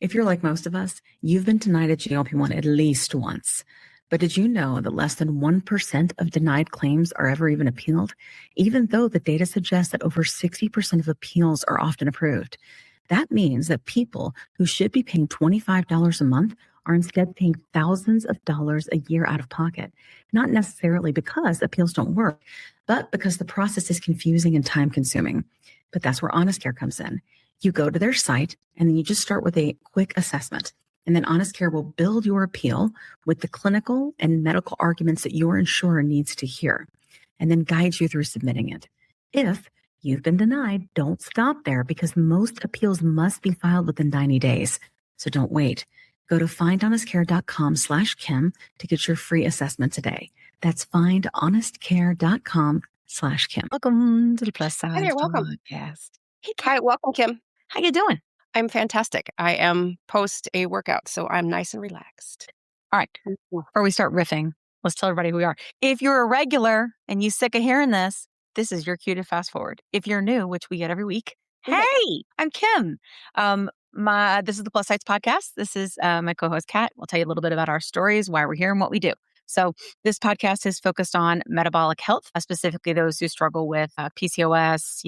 If you're like most of us, you've been denied a GLP-1 at least once. But did you know that less than 1% of denied claims are ever even appealed, even though the data suggests that over 60% of appeals are often approved? That means that people who should be paying $25 a month are instead paying thousands of dollars a year out of pocket, not necessarily because appeals don't work, but because the process is confusing and time-consuming. But that's where Honest Care comes in. You go to their site, and then you just start with a quick assessment. And then Honest Care will build your appeal with the clinical and medical arguments that your insurer needs to hear, and then guide you through submitting it. If you've been denied, don't stop there, because most appeals must be filed within 90 days. So don't wait. Go to findhonestcare.com/Kim to get your free assessment today. That's findhonestcare.com/Kim. Welcome to the Plus Size Hi there, welcome. Podcast. Hey, Hi, Kat. welcome, Kim. How you doing? I'm fantastic. I am post a workout, so I'm nice and relaxed. All right. Before we start riffing, let's tell everybody who we are. If you're a regular and you sick of hearing this is your cue to fast forward. If you're new, which we get every week, hey, I'm Kim. This is the Plus Size Podcast. This is my co-host, Kat. We'll tell you a little bit about our stories, why we're here, and what we do. So this podcast is focused on metabolic health, specifically those who struggle with PCOS,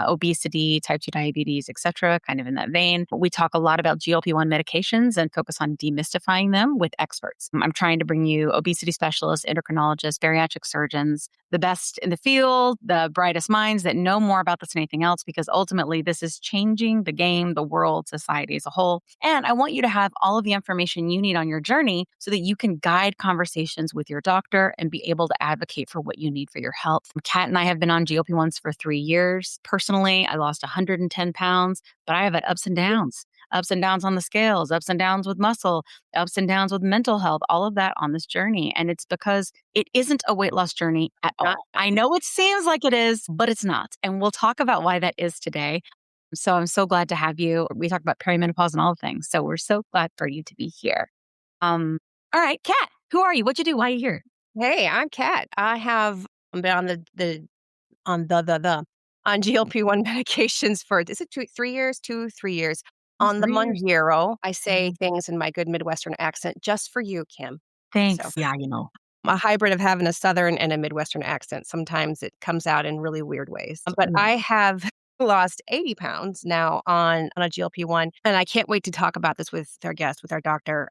obesity, type 2 diabetes, etc., kind of in that vein. We talk a lot about GLP-1 medications and focus on demystifying them with experts. I'm trying to bring you obesity specialists, endocrinologists, bariatric surgeons, the best in the field, the brightest minds that know more about this than anything else, because ultimately this is changing the game, the world, society as a whole. And I want you to have all of the information you need on your journey so that you can guide conversations with your doctor and be able to advocate for what you need for your health. Kat and I have been on GLP-1s for 3 years. Personally, I lost 110 pounds, but I have had ups and downs on the scales, ups and downs with muscle, ups and downs with mental health, all of that on this journey. And it's because it isn't a weight loss journey at all. I know it seems like it is, but it's not. And we'll talk about why that is today. So I'm so glad to have you. We talk about perimenopause and all the things. So we're so glad for you to be here. All right, Kat, who are you? What you do? Why are you here? Hey, I'm Kat. I have been on on GLP-1 medications for, is it 3 years? 3 years. On the Mounjaro, I say things in my good Midwestern accent just for you, Kim. Thanks. So, yeah, I'm a hybrid of having a Southern and a Midwestern accent. Sometimes it comes out in really weird ways. But I have lost 80 pounds now on a GLP-1. And I can't wait to talk about this with our guest, with our doctor,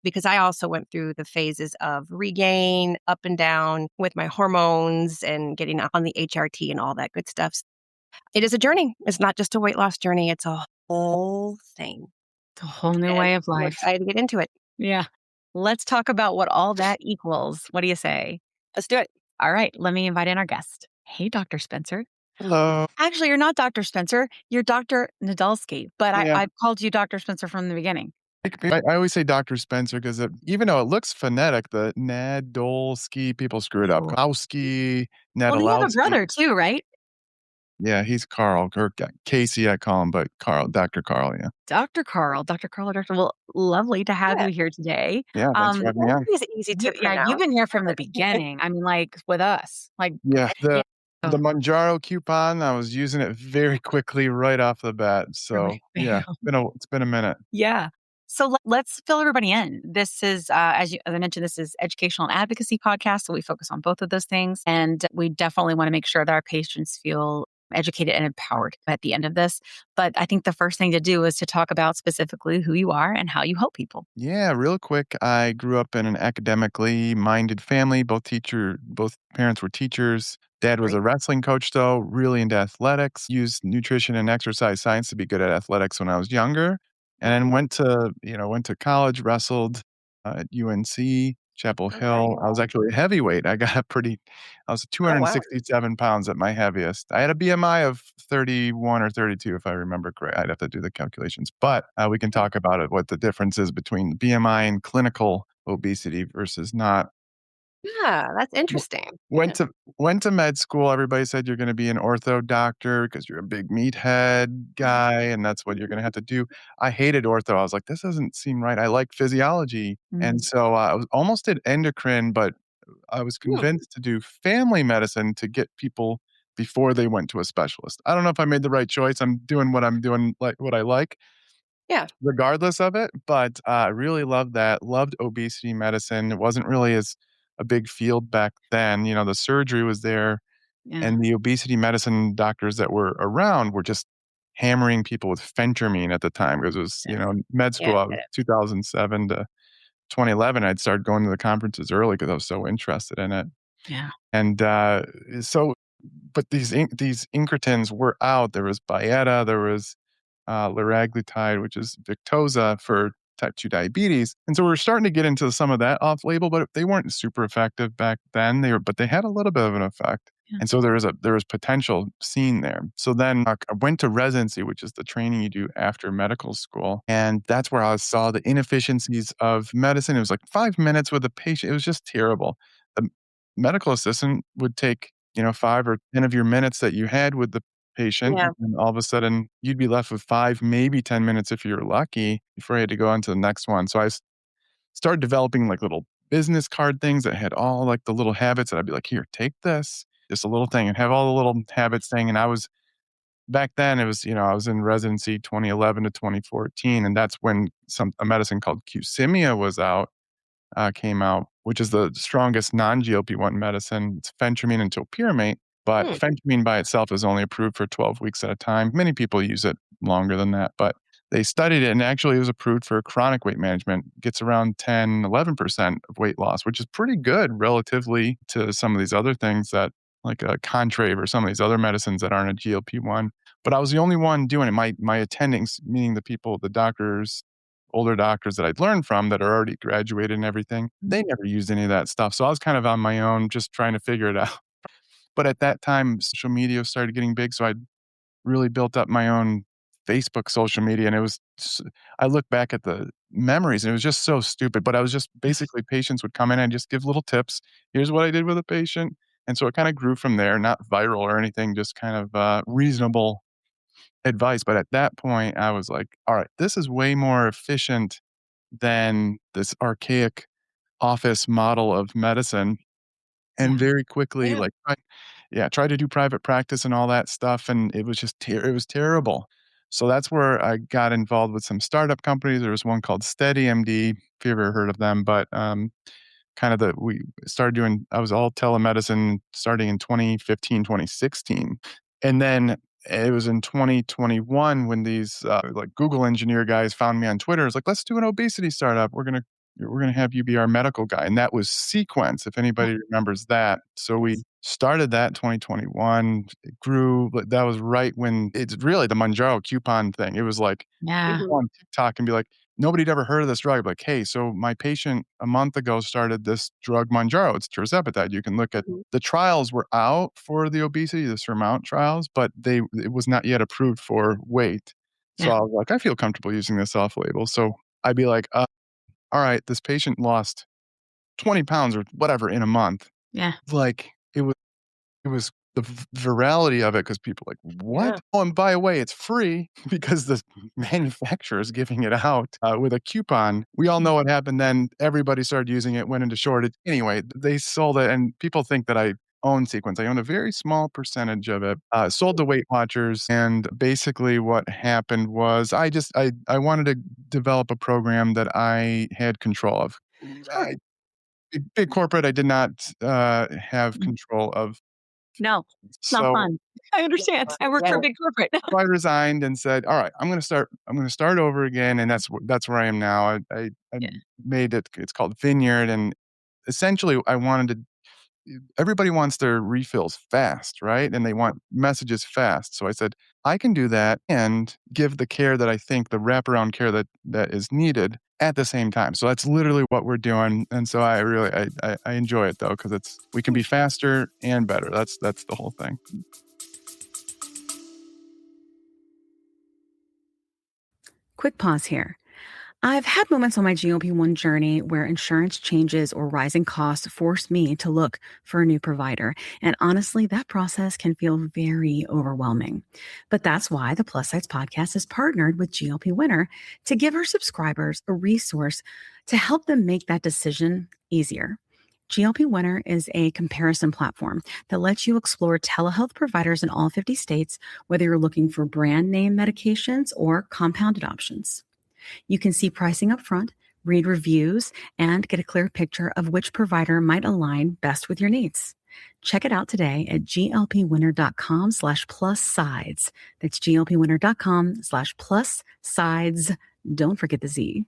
because I also went through the phases of regain, up and down with my hormones and getting on the HRT and all that good stuff. It is a journey. It's not just a weight loss journey. It's a whole thing. It's a whole new way of life. I'm excited to get into it. Yeah. Let's talk about what all that equals. What do you say? Let's do it. All right. Let me invite in our guest. Hey, Dr. Spencer. Hello. Actually, you're not Dr. Spencer. You're Dr. Nadolsky, but I've called you Dr. Spencer from the beginning. I always say Dr. Spencer because even though it looks phonetic, the Nadolsky, people screw it up. Kowski, Well, you have a Nadolsky. brother too, right? Yeah, he's Carl. Or Casey, I call him, but Carl, Dr. Carl, yeah. Dr. Carl. Well, lovely to have you here today. Yeah, thanks for having me on. It's easy to pronounce. You've been here from the beginning. I mean, like with us. The Mounjaro coupon, I was using it very quickly right off the bat. So yeah, it's been a minute. Yeah. So let's fill everybody in. This is, as I mentioned, this is educational and advocacy podcast. So we focus on both of those things. And we definitely want to make sure that our patients feel educated and empowered at the end of this. But I think the first thing to do is to talk about specifically who you are and how you help people. Yeah, real quick. I grew up in an academically minded family. Both parents were teachers. Dad was a wrestling coach, though, really into athletics, used nutrition and exercise science to be good at athletics when I was younger. And then went to college, wrestled at UNC, Chapel Hill. I was actually a heavyweight. I was 267 pounds at my heaviest. I had a BMI of 31 or 32, if I remember correctly. I'd have to do the calculations. But we can talk about it, what the difference is between BMI and clinical obesity versus not. Yeah, that's interesting. Went to med school. Everybody said you're going to be an ortho doctor because you're a big meathead guy, and that's what you're going to have to do. I hated ortho. I was like, this doesn't seem right. I like physiology. And so I was almost did endocrine, but I was convinced to do family medicine to get people before they went to a specialist. I don't know if I made the right choice. I'm doing what I'm doing, like what I like. regardless of it. But I really loved that. Loved obesity medicine. It wasn't really as a big field back then. You know, the surgery was there, and the obesity medicine doctors that were around were just hammering people with phentermine at the time, because it was, you know, med school. I was 2007 to 2011. I'd started going to the conferences early because I was so interested in it. Yeah. And so, but these incretins were out. There was Byetta, there was liraglutide, which is Victoza for type 2 diabetes. And so we're starting to get into some of that off label, but they weren't super effective back then. But they had a little bit of an effect. Yeah. And so there was potential seen there. So then I went to residency, which is the training you do after medical school. And that's where I saw the inefficiencies of medicine. It was like 5 minutes with a patient. It was just terrible. The medical assistant would take, 5 or 10 of your minutes that you had with the patient, and all of a sudden you'd be left with 5, maybe 10 minutes if you're lucky before you had to go on to the next one. So I started developing like little business card things that had all like the little habits that I'd be like, here, take this, just a little thing, and have all the little habits thing. And back then it was, I was in residency 2011 to 2014. And that's when a medicine called Qsymia came out, which is the strongest non-GLP-1 medicine. It's phentermine and topiramate, but phentermine by itself is only approved for 12 weeks at a time. Many people use it longer than that, but they studied it, and actually it was approved for chronic weight management. It gets around 10, 11% of weight loss, which is pretty good relatively to some of these other things that, like a Contrave or some of these other medicines that aren't a GLP-1. But I was the only one doing it. My attendings, meaning the doctors, older doctors that I'd learned from that are already graduated and everything, they never used any of that stuff. So I was kind of on my own, just trying to figure it out. But at that time, social media started getting big. So I really built up my own Facebook social media. And I look back at the memories and it was just so stupid. But I was just basically, patients would come in and just give little tips. Here's what I did with a patient. And so it kind of grew from there, not viral or anything, just kind of reasonable advice. But at that point, I was like, all right, this is way more efficient than this archaic office model of medicine. And very quickly, tried to do private practice and all that stuff. And it was just, it was terrible. So that's where I got involved with some startup companies. There was one called SteadyMD, if you ever heard of them, but we started doing, I was all telemedicine starting in 2015, 2016. And then it was in 2021 when these like Google engineer guys found me on Twitter. It's like, let's do an obesity startup. We're going to have you be our medical guy. And that was Sequence, if anybody remembers that. So we started that in 2021. It grew. That was right when it's really the Mounjaro coupon thing. It was like, people on TikTok and be like, nobody'd ever heard of this drug. Like, hey, so my patient a month ago started this drug Mounjaro. It's tirzepatide. You can look at the trials were out for the obesity, the Surmount trials, but it was not yet approved for weight. So I was like, I feel comfortable using this off label. So I'd be like, all right, this patient lost 20 pounds or whatever in a month. Yeah. Like it was the virality of it, because people are like, what? Yeah. Oh, and by the way, it's free because the manufacturer is giving it out with a coupon. We all know what happened then. Everybody started using it, went into shortage. Anyway, they sold it, and people think that I own Sequence. I own a very small percentage of it. Sold to Weight Watchers, and basically what happened was I wanted to develop a program that I had control of. Big corporate, I did not have control of. No, it's not fun. I understand. I work for a big corporate. So I resigned and said, all right, I'm going to start over again. And that's where I am now. I made it. It's called Vineyard. And essentially everybody wants their refills fast, right? And they want messages fast. So I said, I can do that and give the care that I think, the wraparound care that is needed at the same time. So that's literally what we're doing. And so I really enjoy it though, because we can be faster and better. That's the whole thing. Quick pause here. I've had moments on my GLP-1 journey where insurance changes or rising costs force me to look for a new provider. And honestly, that process can feel very overwhelming. But that's why the Plus Size Podcast is partnered with GLP Winner to give our subscribers a resource to help them make that decision easier. GLP Winner is a comparison platform that lets you explore telehealth providers in all 50 states, whether you're looking for brand name medications or compounded options. You can see pricing up front, read reviews, and get a clear picture of which provider might align best with your needs. Check it out today at glpwinner.com/plus-sides. That's glpwinner.com/plus-sides. Don't forget the Z.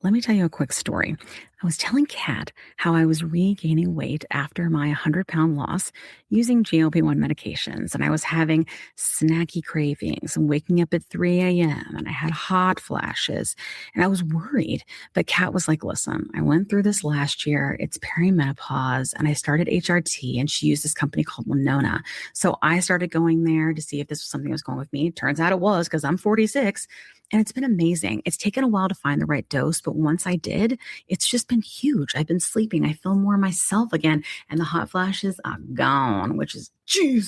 Let me tell you a quick story. I was telling Kat how I was regaining weight after my 100-pound loss using GLP-1 medications, and I was having snacky cravings and waking up at 3 a.m., and I had hot flashes, and I was worried. But Kat was like, listen, I went through this last year. It's perimenopause, and I started HRT, and she used this company called Winona. So I started going there to see if this was something that was going with me. Turns out it was, because I'm 46. And it's been amazing. It's taken a while to find the right dose, but once I did, it's just been huge. I've been sleeping. I feel more myself again, and the hot flashes are gone, which is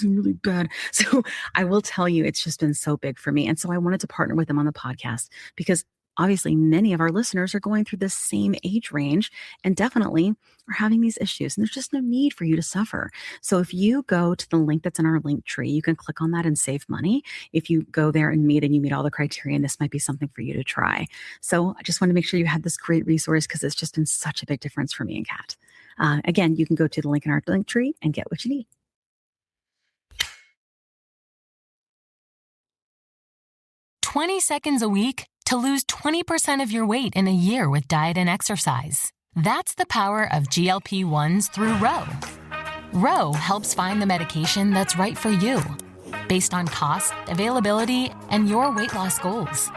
really bad. So I will tell you, it's just been so big for me. And so I wanted to partner with them on the podcast because obviously many of our listeners are going through the same age range and definitely are having these issues. And there's just no need for you to suffer. So if you go to the link that's in our link tree, you can click on that and save money. If you go there and you meet all the criteria, and this might be something for you to try. So I just want to make sure you had this great resource because it's just been such a big difference for me and Kat. Again, you can go to the link in our link tree and get what you need. "20 seconds a week to lose 20% of your weight in a year with diet and exercise. That's the power of GLP-1s through Ro. Ro helps find the medication that's right for you, based on cost, availability, and your weight loss goals.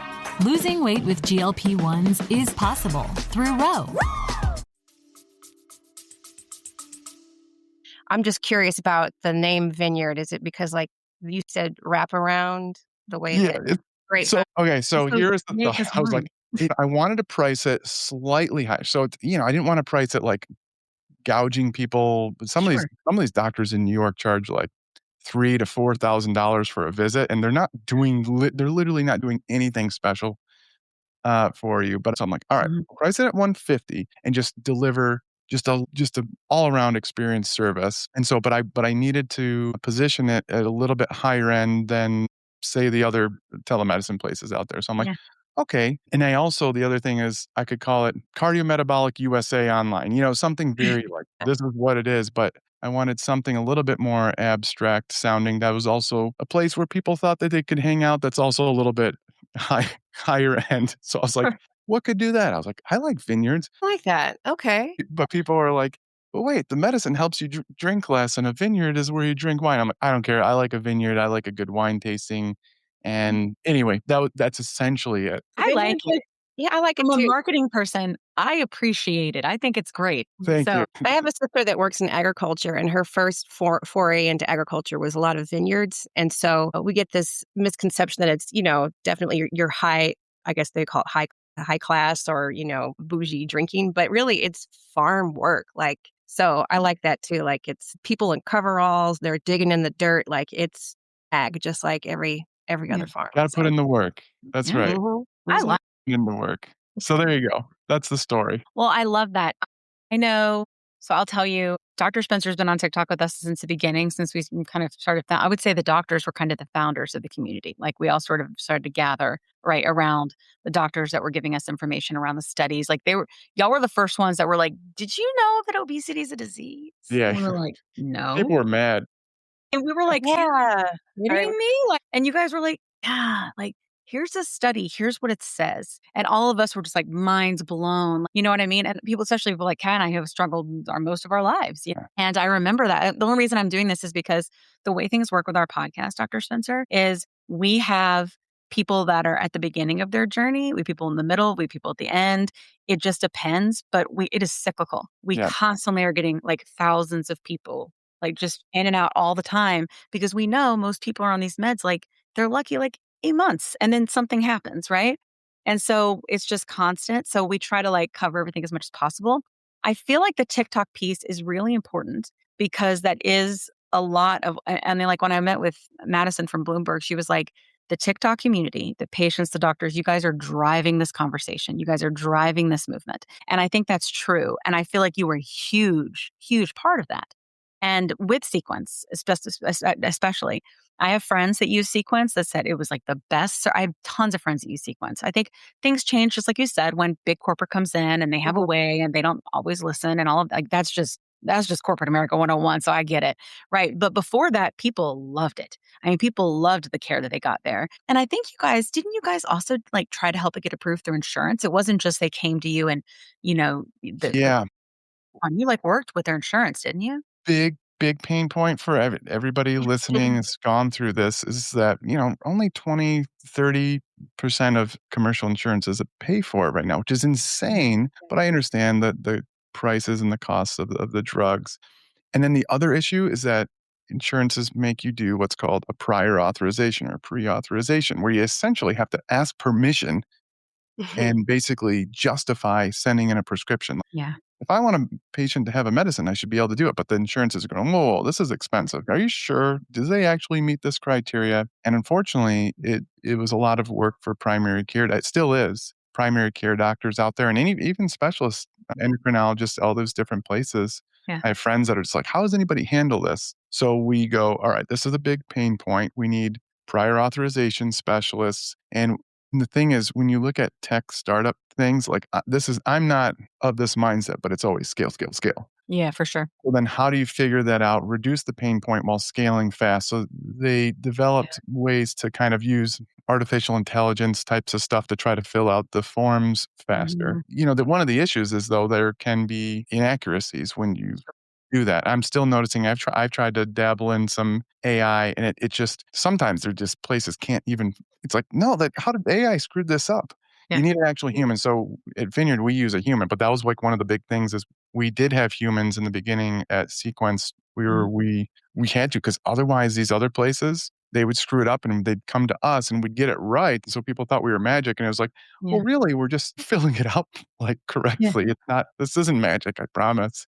Losing weight with GLP-1s is possible through Ro. I'm just curious about the name Vineyard. Is it because, like you said, wrap around the way that great? So here's the thought. I was like, I wanted to price it slightly higher. So it's, I didn't want to price it like gouging people. Some of these doctors in New York charge like $3,000 to $4,000 for a visit, and they're literally not doing anything special for you. But so I'm like, all right, price it at $150 and just deliver just a all around experience service. And so, but I needed to position it at a little bit higher end than say the other telemedicine places out there. So I'm like, okay. And the other thing is I could call it Cardiometabolic USA Online, something very like this is what it is, but I wanted something a little bit more abstract sounding. That was also a place where people thought that they could hang out. That's also a little bit higher end. So I was like, what could do that? I was like, I like vineyards. I like that. Okay. But people are like, but wait, the medicine helps you drink less, and a vineyard is where you drink wine. I'm like, I don't care. I like a vineyard. I like a good wine tasting. And anyway, that's essentially it. I like it. Yeah, I like it I'm too. a marketing person. I appreciate it. I think it's great. Thank you. I have a sister that works in agriculture, and her first foray into agriculture was a lot of vineyards. And so we get this misconception that it's, definitely your high, I guess they call it high class or, bougie drinking, but really it's farm work. So I like that too. Like it's people in coveralls, they're digging in the dirt. Like it's ag, just like every other farm. Got to put in the work. That's right. I like in the work. So there you go. That's the story. Well, I love that. I know. So I'll tell you, Dr. Spencer's been on TikTok with us since the beginning, since we kind of started. I would say the doctors were kind of the founders of the community. Like we all sort of started to gather right around the doctors that were giving us information around the studies. Like y'all were the first ones that were like, did you know that obesity is a disease? Yeah. And we were like, no. People were mad. And we were like, yeah, kidding me? And you guys were like, yeah, like, here's a study. Here's what it says. And all of us were just like minds blown. You know what I mean? And people, especially like Kat and I, have struggled most of our lives. Yeah. And I remember that. The only reason I'm doing this is because the way things work with our podcast, Dr. Spencer, is we have people that are at the beginning of their journey. We have people in the middle. We have people at the end. It just depends. But it is cyclical. We constantly are getting like thousands of people like just in and out all the time because we know most people are on these meds. Like they're lucky like 8 months and then something happens, right? And so it's just constant. So we try to like cover everything as much as possible. I feel like the TikTok piece is really important because that is a lot of, and then like when I met with Madison from Bloomberg, she was like, the TikTok community, the patients, the doctors, you guys are driving this conversation. You guys are driving this movement. And I think that's true. And I feel like you were a huge, huge part of that. And with Sequence, especially, I have friends that use Sequence that said it was like the best. So I have tons of friends that use Sequence. I think things change, just like you said, when big corporate comes in and they have a way and they don't always listen and all of like that's just corporate America 101. So I get it. Right. But before that, people loved it. I mean, people loved the care that they got there. And I think didn't you guys also like try to help it get approved through insurance? It wasn't just they came to you and, Yeah. you like worked with their insurance, didn't you? Big pain point for everybody listening that's gone through this is that, only 20-30% of commercial insurances pay for it right now, which is insane. But I understand that the prices and the costs of the drugs. And then the other issue is that insurances make you do what's called a prior authorization or pre-authorization, where you essentially have to ask permission and basically justify sending in a prescription. Yeah. If I want a patient to have a medicine, I should be able to do it. But the insurance is going, whoa, this is expensive. Are you sure? Do they actually meet this criteria? And unfortunately, it was a lot of work for primary care. It still is. Primary care doctors out there and even specialists, endocrinologists, all those different places. Yeah. I have friends that are just like, how does anybody handle this? So we go, all right, this is a big pain point. We need prior authorization specialists. And the thing is, when you look at tech startup things, like I'm not of this mindset, but it's always scale, scale, scale. Yeah, for sure. Well, then how do you figure that out? Reduce the pain point while scaling fast. So they developed ways to kind of use artificial intelligence types of stuff to try to fill out the forms faster. One of the issues is though there can be inaccuracies when you do that. I'm still noticing I've tried to dabble in some AI and it just sometimes they're just places can't even it's like, no, how did AI screw this up? Yeah. You need an actual human. So at Vineyard, we use a human, but that was like one of the big things is we did have humans in the beginning at Sequence. We had to, because otherwise these other places, they would screw it up and they'd come to us and we'd get it right. And so people thought we were magic. And it was like, well, really, we're just filling it up like correctly. It's not, this isn't magic, I promise.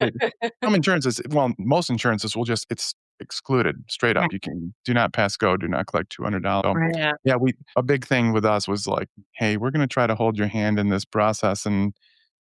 Some insurances, most insurances will it's excluded straight up. Right. You can do not pass go, do not collect $200. Right. Yeah, a big thing with us was like, hey, we're going to try to hold your hand in this process and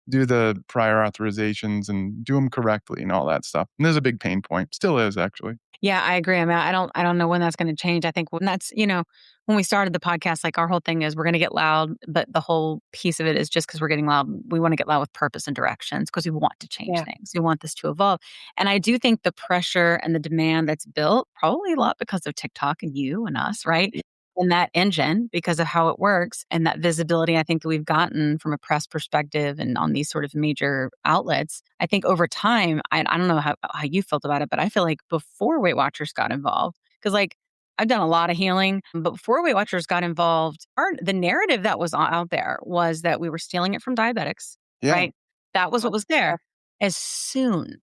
do the prior authorizations and do them correctly and all that stuff. And there's a big pain point. Still is actually. Yeah, I agree. I mean, I don't know when that's going to change. I think when that's, when we started the podcast, like our whole thing is we're going to get loud, but the whole piece of it is just because we're getting loud, we want to get loud with purpose and directions because we want to change things. We want this to evolve. And I do think the pressure and the demand that's built, probably a lot because of TikTok and you and us, right? And that engine because of how it works and that visibility I think that we've gotten from a press perspective and on these sort of major outlets. I think over time, I don't know how you felt about it, but I feel like before Weight Watchers got involved, because like I've done a lot of healing, but before Weight Watchers got involved, the narrative that was out there was that we were stealing it from diabetics, right? That was what was there. As soon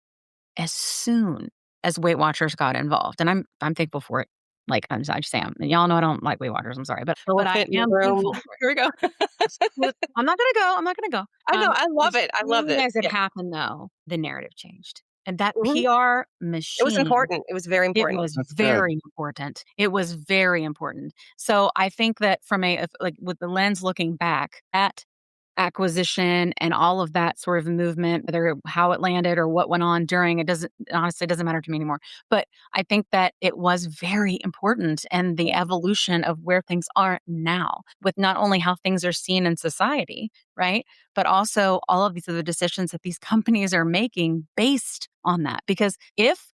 as Weight Watchers got involved, and I'm thankful for it. Like I just say, y'all know I don't like Weight Watchers. I'm sorry, but I am thankful. Here we go. I'm not gonna go. I know. I love it. I love it. As it happened, though, the narrative changed, and that PR machine. It was important. It was very important. It was very important. It was very important. So I think that from with the lens looking back at acquisition and all of that sort of movement, whether how it landed or what went on during, it doesn't matter to me anymore. But I think that it was very important and the evolution of where things are now with not only how things are seen in society, right? But also all of these other decisions that these companies are making based on that. Because if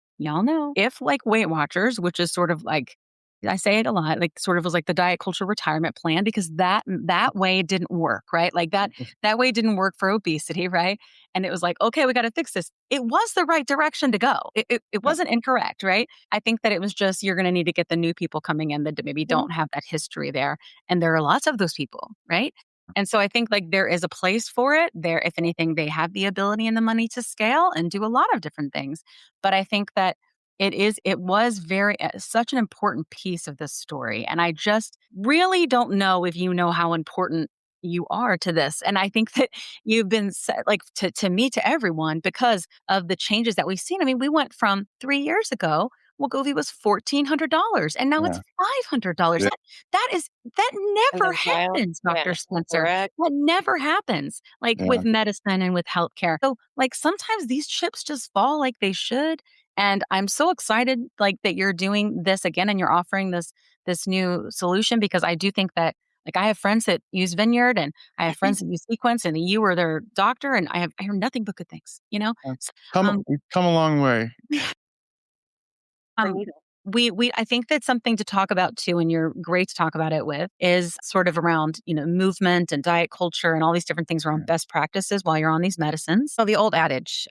like Weight Watchers, which is sort of like, I say it a lot, like sort of was like the diet culture retirement plan because that way didn't work, right? Like that way didn't work for obesity, right? And it was like, okay, we got to fix this. It was the right direction to go. It wasn't incorrect, right? I think that it was just, you're going to need to get the new people coming in that maybe don't have that history there. And there are lots of those people, right? And so I think like there is a place for it there. If anything, they have the ability and the money to scale and do a lot of different things. But I think that it was very such an important piece of this story. And I just really don't know if you know how important you are to this. And I think that you've been like to me, to everyone, because of the changes that we've seen. I mean, we went from 3 years ago, wegovy was $1,400 and now it's $500. Yeah. That never happens, Dr. Spencer. Correct. That never happens with medicine and with healthcare. So like sometimes these chips just fall like they should. And I'm so excited like that you're doing this again and you're offering this new solution, because I do think that like I have friends that use Vineyard and I have friends that use Sequence, and you were their doctor, and I hear nothing but good things, you know? Uh, S- we've come a long way. Um, we I think that's something to talk about too, and you're great to talk about it with, is sort of around, movement and diet culture and all these different things around best practices while you're on these medicines. So the old adage,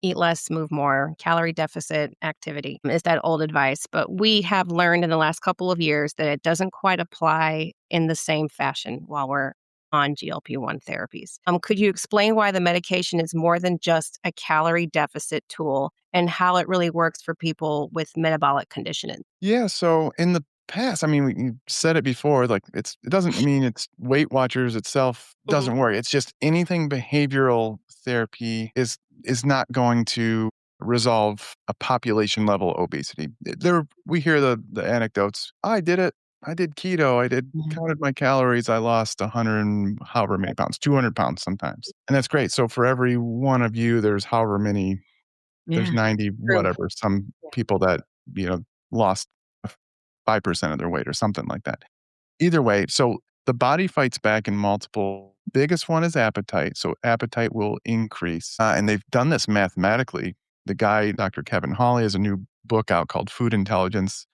eat less, move more, calorie deficit activity is that old advice. But we have learned in the last couple of years that it doesn't quite apply in the same fashion while we're on GLP-1 therapies. Could you explain why the medication is more than just a calorie deficit tool and how it really works for people with metabolic conditioning? Yeah. So in the past, I mean, you said it before, like it doesn't mean it's Weight Watchers itself doesn't work. It's just anything behavioral therapy is not going to resolve a population level obesity. We hear the anecdotes. I did it. I did keto. Counted my calories. I lost 100 and however many pounds, 200 pounds sometimes. And that's great. So for every one of you, there's however many, there's Yeah. 90, whatever, some people that, you know, lost 5% of their weight or something like that. Either way, so the body fights back in multiple. Biggest one is appetite. So appetite will increase. And they've done this mathematically. The guy, Dr. Kevin Hawley, has a new book out called Food Intelligence.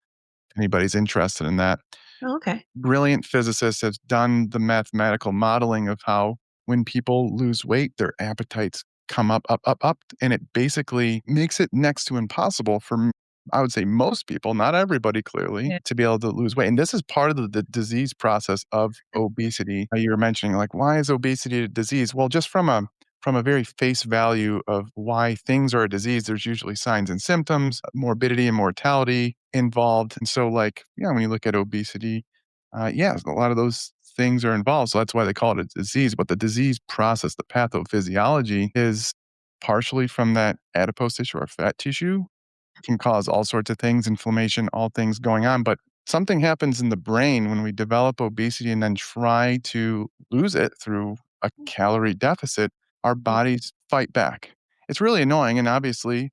If anybody's interested in that. Oh, okay. Brilliant physicist has done the mathematical modeling of how when people lose weight, their appetites come up, up, up, up. And it basically makes it next to impossible for, I would say, most people, not everybody clearly, to be able to lose weight. And this is part of the disease process of obesity. You were mentioning, like, why is obesity a disease? Well, just from a very face value of why things are a disease, there's usually signs and symptoms, morbidity and mortality involved. And so, like, yeah, when you look at obesity, a lot of those things are involved. So that's why they call it a disease. But the disease process, the pathophysiology, is partially from that adipose tissue or fat tissue. It can cause all sorts of things, inflammation, all things going on. But something happens in the brain when we develop obesity and then try to lose it through a calorie deficit. Our bodies fight back. It's really annoying, and obviously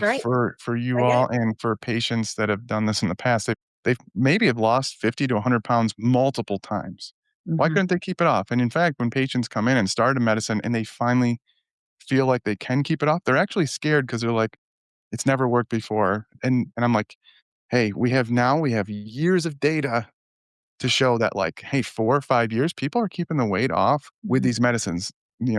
Right. for you I get all it. and for patients that have done this in the past, they've maybe have lost 50 to 100 pounds multiple times. Why couldn't they keep it off? And in fact, when patients come in and start a medicine and they finally feel like they can keep it off, they're actually scared because they're like, it's never worked before. And I'm like, hey, we have years of data to show that, like, hey, 4 or 5 years, people are keeping the weight off with these medicines.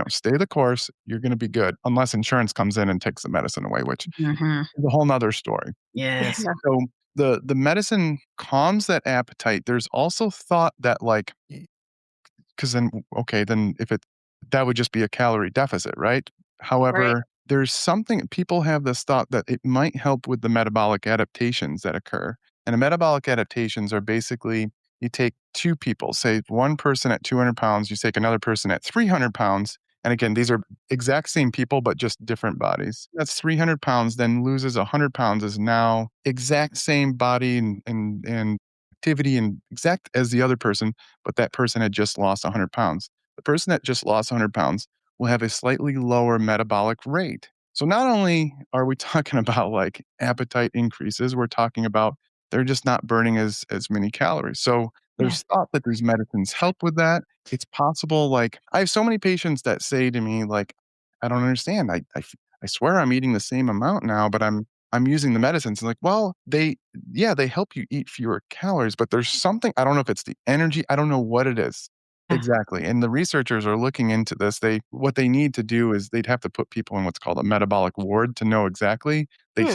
Stay the course. You're going to be good unless insurance comes in and takes the medicine away, which Mhm. is a whole nother story. Yes. Yeah. So the medicine calms that appetite. There's also thought that, like, because then, okay, then if that would just be a calorie deficit, right? Right. However, there's something, people have this thought that it might help with the metabolic adaptations that occur. And the metabolic adaptations are basically, you take two people, say one person at 200 pounds, you take another person at 300 pounds. And again, these are exact same people, but just different bodies. That's 300 pounds, then loses 100 pounds, is now exact same body and activity and exact as the other person, but that person had just lost 100 pounds. The person that just lost 100 pounds will have a slightly lower metabolic rate. So not only are we talking about, like, appetite increases, we're talking about they're just not burning as many calories. So there's thought that these medicines help with that. It's possible. Like, I have so many patients that say to me, like, I don't understand. I swear I'm eating the same amount now, but I'm using the medicines. And like, well, they help you eat fewer calories, but there's something, I don't know if it's the energy, I don't know what it is exactly. And the researchers are looking into this. What they need to do is they'd have to put people in what's called a metabolic ward to know exactly. They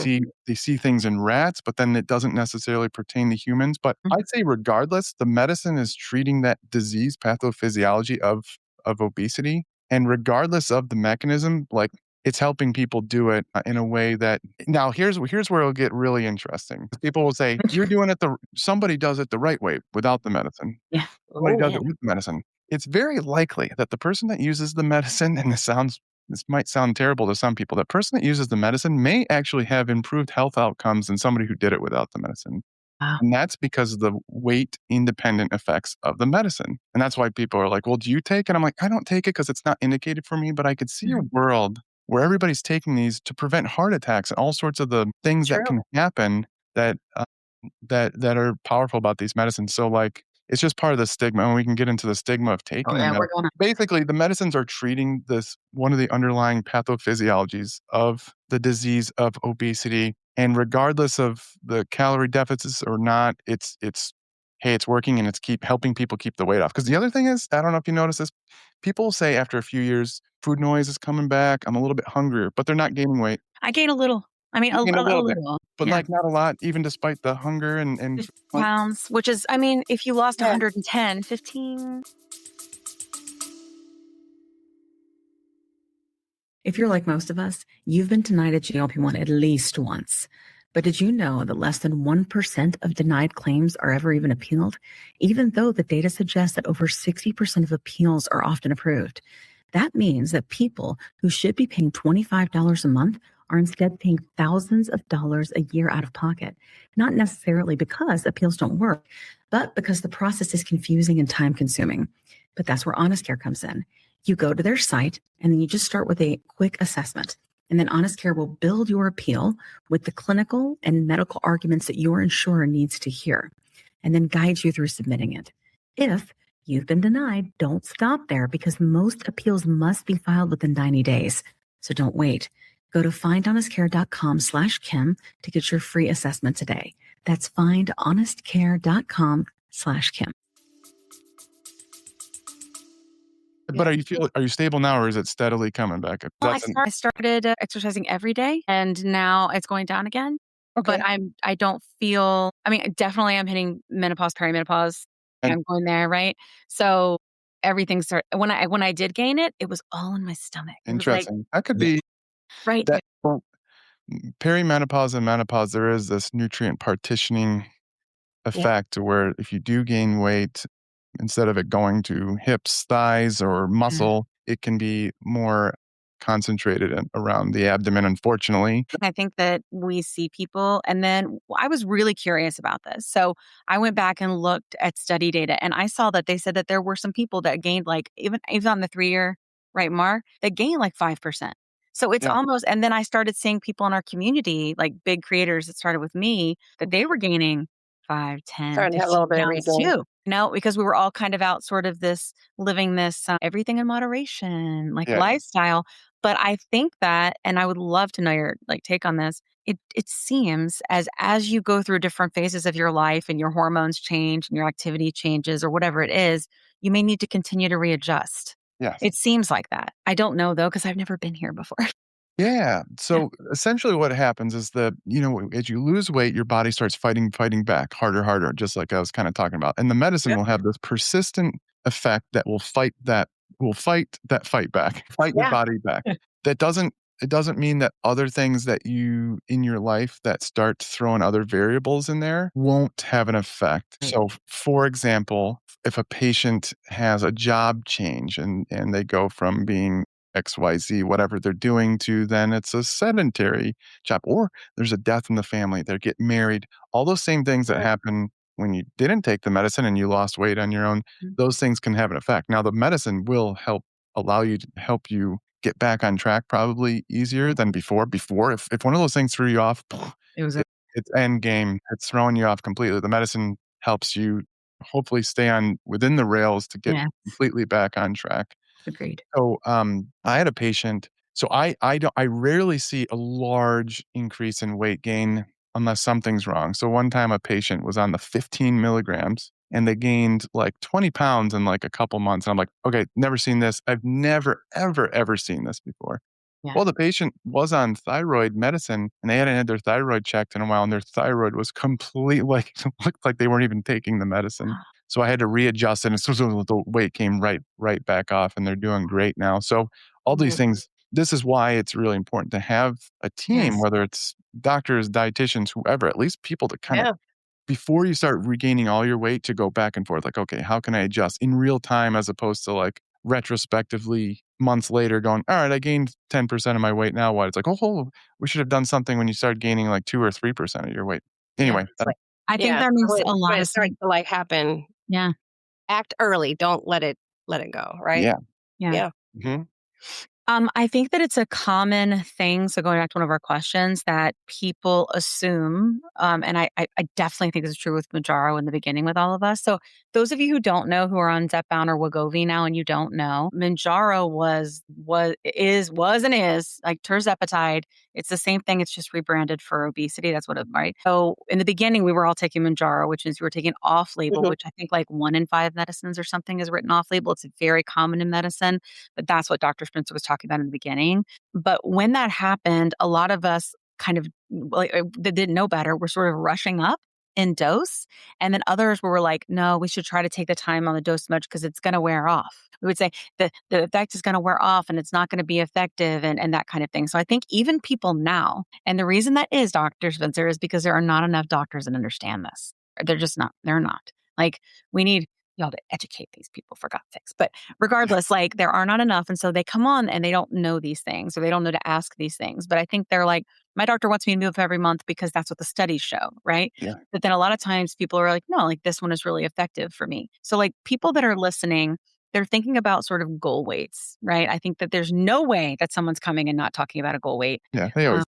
see things in rats, but then it doesn't necessarily pertain to humans. But I'd say regardless, the medicine is treating that disease pathophysiology of obesity. And regardless of the mechanism, like, it's helping people do it in a way that, now here's where it'll get really interesting. People will say, you're doing it somebody does it the right way without the medicine. Yeah. Somebody does it with the medicine. It's very likely that the person that uses the medicine, and this might sound terrible to some people, the person that uses the medicine may actually have improved health outcomes than somebody who did it without the medicine. Wow. And that's because of the weight independent effects of the medicine. And that's why people are like, well, do you take it? I'm like, I don't take it because it's not indicated for me, but I could see a world where everybody's taking these to prevent heart attacks and all sorts of the things that can happen that that are powerful about these medicines. So like it's just part of the stigma, and we can get into the stigma of Oh, taking yeah, them. we're going to. Basically, the medicines are treating this one of the underlying pathophysiologies of the disease of obesity. And regardless of the calorie deficits or not, it's hey, it's working and it's helping people keep the weight off. Because the other thing is, I don't know if you notice this, people say after a few years, food noise is coming back. I'm a little bit hungrier, but they're not gaining weight. I gain a little. I mean, You gain a little bit, little. but Yeah. like not a lot, even despite the hunger and 50 pounds, which is, I mean, if you lost 110, 15. If you're like most of us, you've been denied a GLP-1 at least once. But did you know that less than 1% of denied claims are ever even appealed, even though the data suggests that over 60% of appeals are often approved? That means that people who should be paying $25 a month are instead paying thousands of dollars a year out of pocket, not necessarily because appeals don't work, but because the process is confusing and time-consuming. But that's where Honest Care comes in. You go to their site, and then you just start with a quick assessment. And then Honest Care will build your appeal with the clinical and medical arguments that your insurer needs to hear, and then guide you through submitting it. If you've been denied, don't stop there, because most appeals must be filed within 90 days. So don't wait. Go to findhonestcare.com/Kim to get your free assessment today. That's findhonestcare.com/Kim. But are you stable now, or is it steadily coming back? Well, I started exercising every day, and now it's going down again. Okay. But I don't feel, I mean, definitely I'm hitting menopause, perimenopause. I'm going there, right? So everything when I did gain it, it was all in my stomach. It was like, Interesting. That could be right. that. Well, perimenopause and menopause, there is this nutrient partitioning effect where if you do gain weight, instead of it going to hips, thighs, or muscle, it can be more concentrated around the abdomen, unfortunately. I think that we see people, and then I was really curious about this. So I went back and looked at study data, and I saw that they said that there were some people that gained, like, even on the 3-year right mark, that gained like 5%. So it's almost, and then I started seeing people in our community, like big creators that started with me, that they were gaining 5, 10, Starting to have a little bit of 15 pounds regain. too. No, because we were all kind of out sort of living this everything in moderation, like lifestyle. But I think that, and I would love to know your take on this. It seems as you go through different phases of your life and your hormones change and your activity changes or whatever it is, you may need to continue to readjust. Yes. It seems like that. I don't know though, because I've never been here before. Yeah. So essentially what happens is that, as you lose weight, your body starts fighting back harder, just like I was kind of talking about. And the medicine will have this persistent effect that will fight that fight back, fight your body back. It doesn't mean that other things that you in your life that start throwing other variables in there won't have an effect. So for example, if a patient has a job change and they go from being XYZ, whatever they're doing, to then it's a sedentary job, or there's a death in the family, they get married, all those same things that happen when you didn't take the medicine and you lost weight on your own, those things can have an effect. Now, the medicine will help you get back on track probably easier than before. If one of those things threw you off, it's end game. It's throwing you off completely. The medicine helps you hopefully stay within the rails to get completely back on track. Agreed. So, I had a patient. So I rarely see a large increase in weight gain unless something's wrong. So one time a patient was on the 15 milligrams and they gained like 20 pounds in like a couple months. And I'm like, okay, never seen this. I've never, ever, ever seen this before. Yeah. Well, the patient was on thyroid medicine and they hadn't had their thyroid checked in a while, and their thyroid was completely looked like they weren't even taking the medicine. So I had to readjust it, and so the weight came right back off, and they're doing great now. So all these things, this is why it's really important to have a team, whether it's doctors, dietitians, whoever, at least people to kind of, before you start regaining all your weight, to go back and forth, like, okay, how can I adjust in real time, as opposed to like retrospectively months later going, all right, I gained 10% of my weight. Now what? It's like, oh, we should have done something when you started gaining like 2 or 3% of your weight. Anyway. I think that makes a lot of sense. To happen. Yeah. Act early. Don't let it go. Right. Yeah. Mm-hmm. I think that it's a common thing. So going back to one of our questions, that people assume, and I definitely think this is true with Mounjaro in the beginning with all of us. So those of you who don't know, who are on zepbound or wegovy now, and you don't know, Mounjaro was and is like tirzepatide. It's the same thing. It's just rebranded for obesity. That's what right. So in the beginning, we were all taking Mounjaro, which means we were taking off label, which I think like 1 in 5 medicines or something is written off label. It's very common in medicine. But that's what Dr. Spencer was talking about in the beginning. But when that happened, a lot of us kind of that didn't know better were sort of rushing up in dose. And then others were like, no, we should try to take the time on the dose much because it's going to wear off. We would say the effect is going to wear off and it's not going to be effective and that kind of thing. So I think even people now, and the reason that is, Dr. Spencer, is because there are not enough doctors that understand this. They're just not. They're not. Like, we need y'all to educate these people, for God's sakes. But regardless, like, there are not enough. And so they come on and they don't know these things, or they don't know to ask these things. But I think they're like, my doctor wants me to move every month because that's what the studies show, right? Yeah. But then a lot of times people are like, no, like, this one is really effective for me. So like, people that are listening, they're thinking about sort of goal weights, right? I think that there's no way that someone's coming and not talking about a goal weight. Yeah, they always.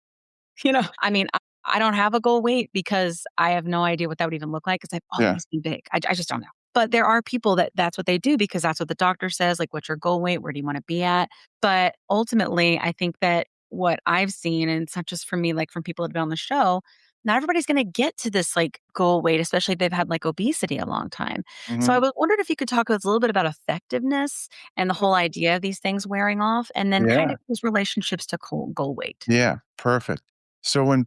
I mean, I don't have a goal weight because I have no idea what that would even look like because I've always been big. I just don't know. But there are people that's what they do because that's what the doctor says, like, what's your goal weight? Where do you want to be at? But ultimately, I think that what I've seen, and it's not just from me, like from people that have been on the show, not everybody's going to get to this like goal weight, especially if they've had like obesity a long time. So I wondered if you could talk to us a little bit about effectiveness and the whole idea of these things wearing off, and then kind of those relationships to goal weight. Yeah, perfect. So when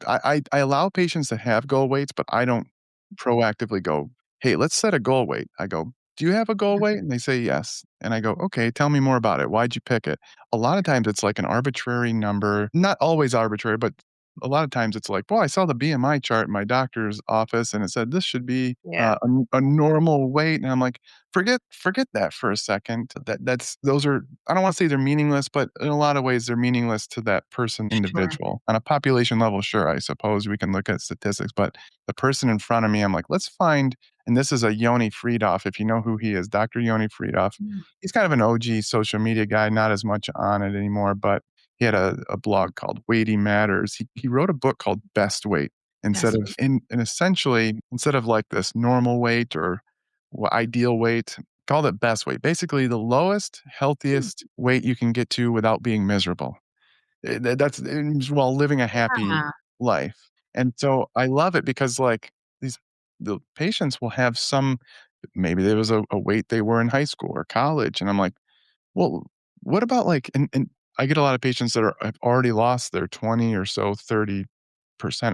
I allow patients to have goal weights, but I don't proactively go, hey, let's set a goal weight. I go, do you have a goal weight? And they say yes. And I go, okay, tell me more about it. Why'd you pick it? A lot of times it's like an arbitrary number, not always arbitrary, but a lot of times it's like, well, I saw the BMI chart in my doctor's office and it said this should be a normal weight. And I'm like, forget that for a second. Those are, I don't want to say they're meaningless, but in a lot of ways they're meaningless to that person individual. On a population level, sure, I suppose we can look at statistics, but the person in front of me, I'm like, let's find, and this is a Yoni Friedhoff, if you know who he is, Dr. Yoni Friedhoff. He's kind of an OG social media guy, not as much on it anymore, but he had a blog called Weighty Matters. He wrote a book called Best Weight essentially, instead of like this normal weight or ideal weight, called it best weight. Basically, the lowest, healthiest weight you can get to without being miserable. That's while living a happy life. And so I love it because like the patients will have maybe there was a weight they were in high school or college. And I'm like, well, what about like, and I get a lot of patients that have already lost their 20 or so, 30%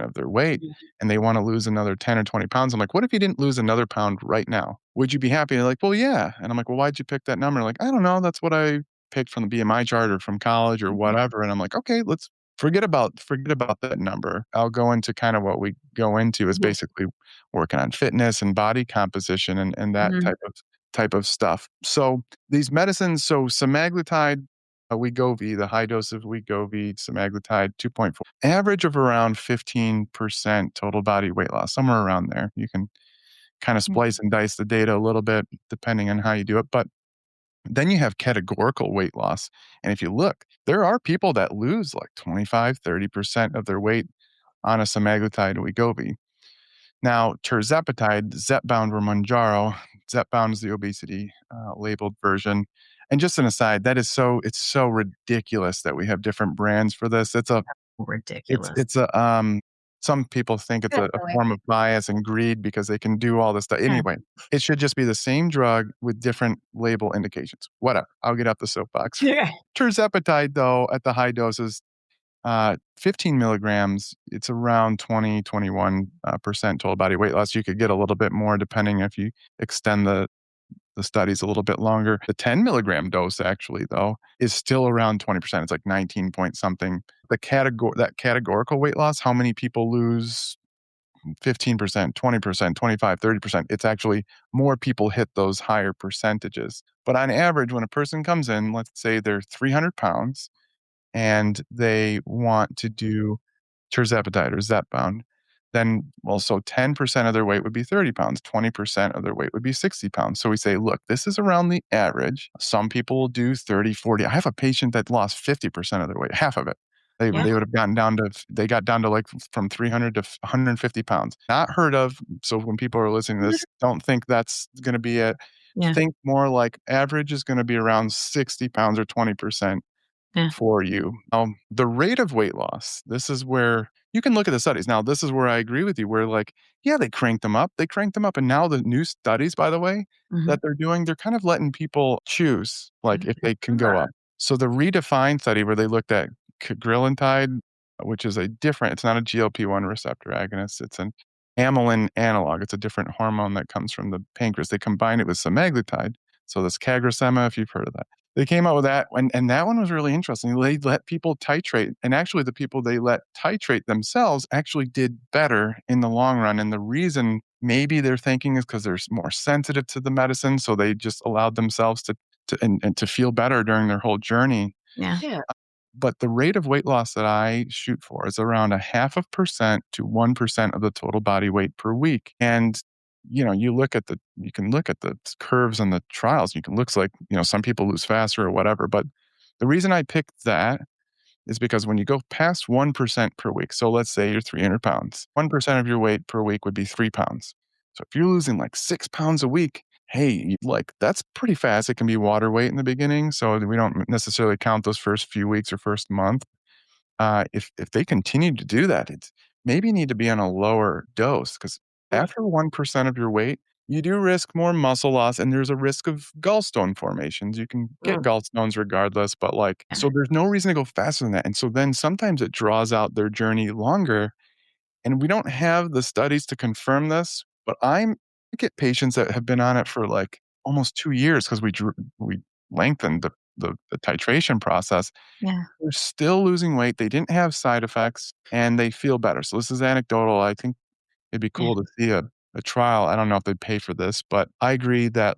of their weight, and they want to lose another 10 or 20 pounds. I'm like, what if you didn't lose another pound right now? Would you be happy? And they're like, well, yeah. And I'm like, well, why'd you pick that number? Like, I don't know. That's what I picked from the BMI chart or from college or whatever. And I'm like, okay, let's forget about that number. I'll go into kind of what we go into is basically working on fitness and body composition and that type of stuff. So these medicines, so semaglutide, wegovy, the high dose of wegovy, semaglutide, 2.4, average of around 15% total body weight loss, somewhere around there. You can kind of splice and dice the data a little bit depending on how you do it. But then you have categorical weight loss. And if you look, there are people that lose like 25, 30% of their weight on a semaglutide or wegovy. Now, tirzepatide, zepbound or Mounjaro, zepbound is the obesity labeled version. And just an aside, it's so ridiculous that we have different brands for this. It's Ridiculous. Some people think it's a form of bias and greed because they can do all this stuff. Anyway, it should just be the same drug with different label indications. Whatever. I'll get off the soapbox. Tirzepatide, though, at the high doses, 15 milligrams, it's around 21% total body weight loss. You could get a little bit more depending if you extend the studies a little bit longer. The 10 milligram dose, actually, though, is still around 20%. It's like 19 point something. That categorical weight loss, how many people lose 15%, 20%, 25, 30%? It's actually more people hit those higher percentages. But on average, when a person comes in, let's say they're 300 pounds, and they want to do tirzepatide or zepbound, then, well, so 10% of their weight would be 30 pounds, 20% of their weight would be 60 pounds. So we say, look, this is around the average. Some people will do 30, 40. I have a patient that lost 50% of their weight, half of it. They would have gotten down to, they got down to like from 300 to 150 pounds. Not heard of. So when people are listening to this, don't think that's going to be it. Yeah. Think more like average is going to be around 60 pounds or 20% for you. The rate of weight loss, this is where you can look at the studies. Now, this is where I agree with you, where like, yeah, they cranked them up. They cranked them up. And now the new studies, by the way, that they're doing, they're kind of letting people choose, like if they can go up. So the Redefine study where they looked at cagrilintide, which is it's not a GLP-1 receptor agonist. It's an amylin analog. It's a different hormone that comes from the pancreas. They combine it with semaglutide. So this CagriSema, if you've heard of that. They came out with that, and that one was really interesting. They let people titrate, and actually the people they let titrate themselves actually did better in the long run. And the reason maybe they're thinking is because they're more sensitive to the medicine, so they just allowed themselves to feel better during their whole journey. Yeah. But the rate of weight loss that I shoot for is around 0.5% to 1% of the total body weight per week. And you can look at the curves and the trials. Looks like, some people lose faster or whatever. But the reason I picked that is because when you go past 1% per week, so let's say you're 300 pounds, 1% of your weight per week would be 3 pounds. So if you're losing like 6 pounds a week, hey, like that's pretty fast. It can be water weight in the beginning. So we don't necessarily count those first few weeks or first month. If they continue to do that, it's maybe need to be on a lower dose because after 1% of your weight, you do risk more muscle loss and there's a risk of gallstone formations. You can get gallstones regardless, but so there's no reason to go faster than that. And so then sometimes it draws out their journey longer. And we don't have the studies to confirm this, but I get patients that have been on it for like almost 2 years because we lengthened the titration process. Yeah. They're still losing weight. They didn't have side effects and they feel better. So this is anecdotal. I think it'd be cool to see a trial. I don't know if they'd pay for this, but I agree that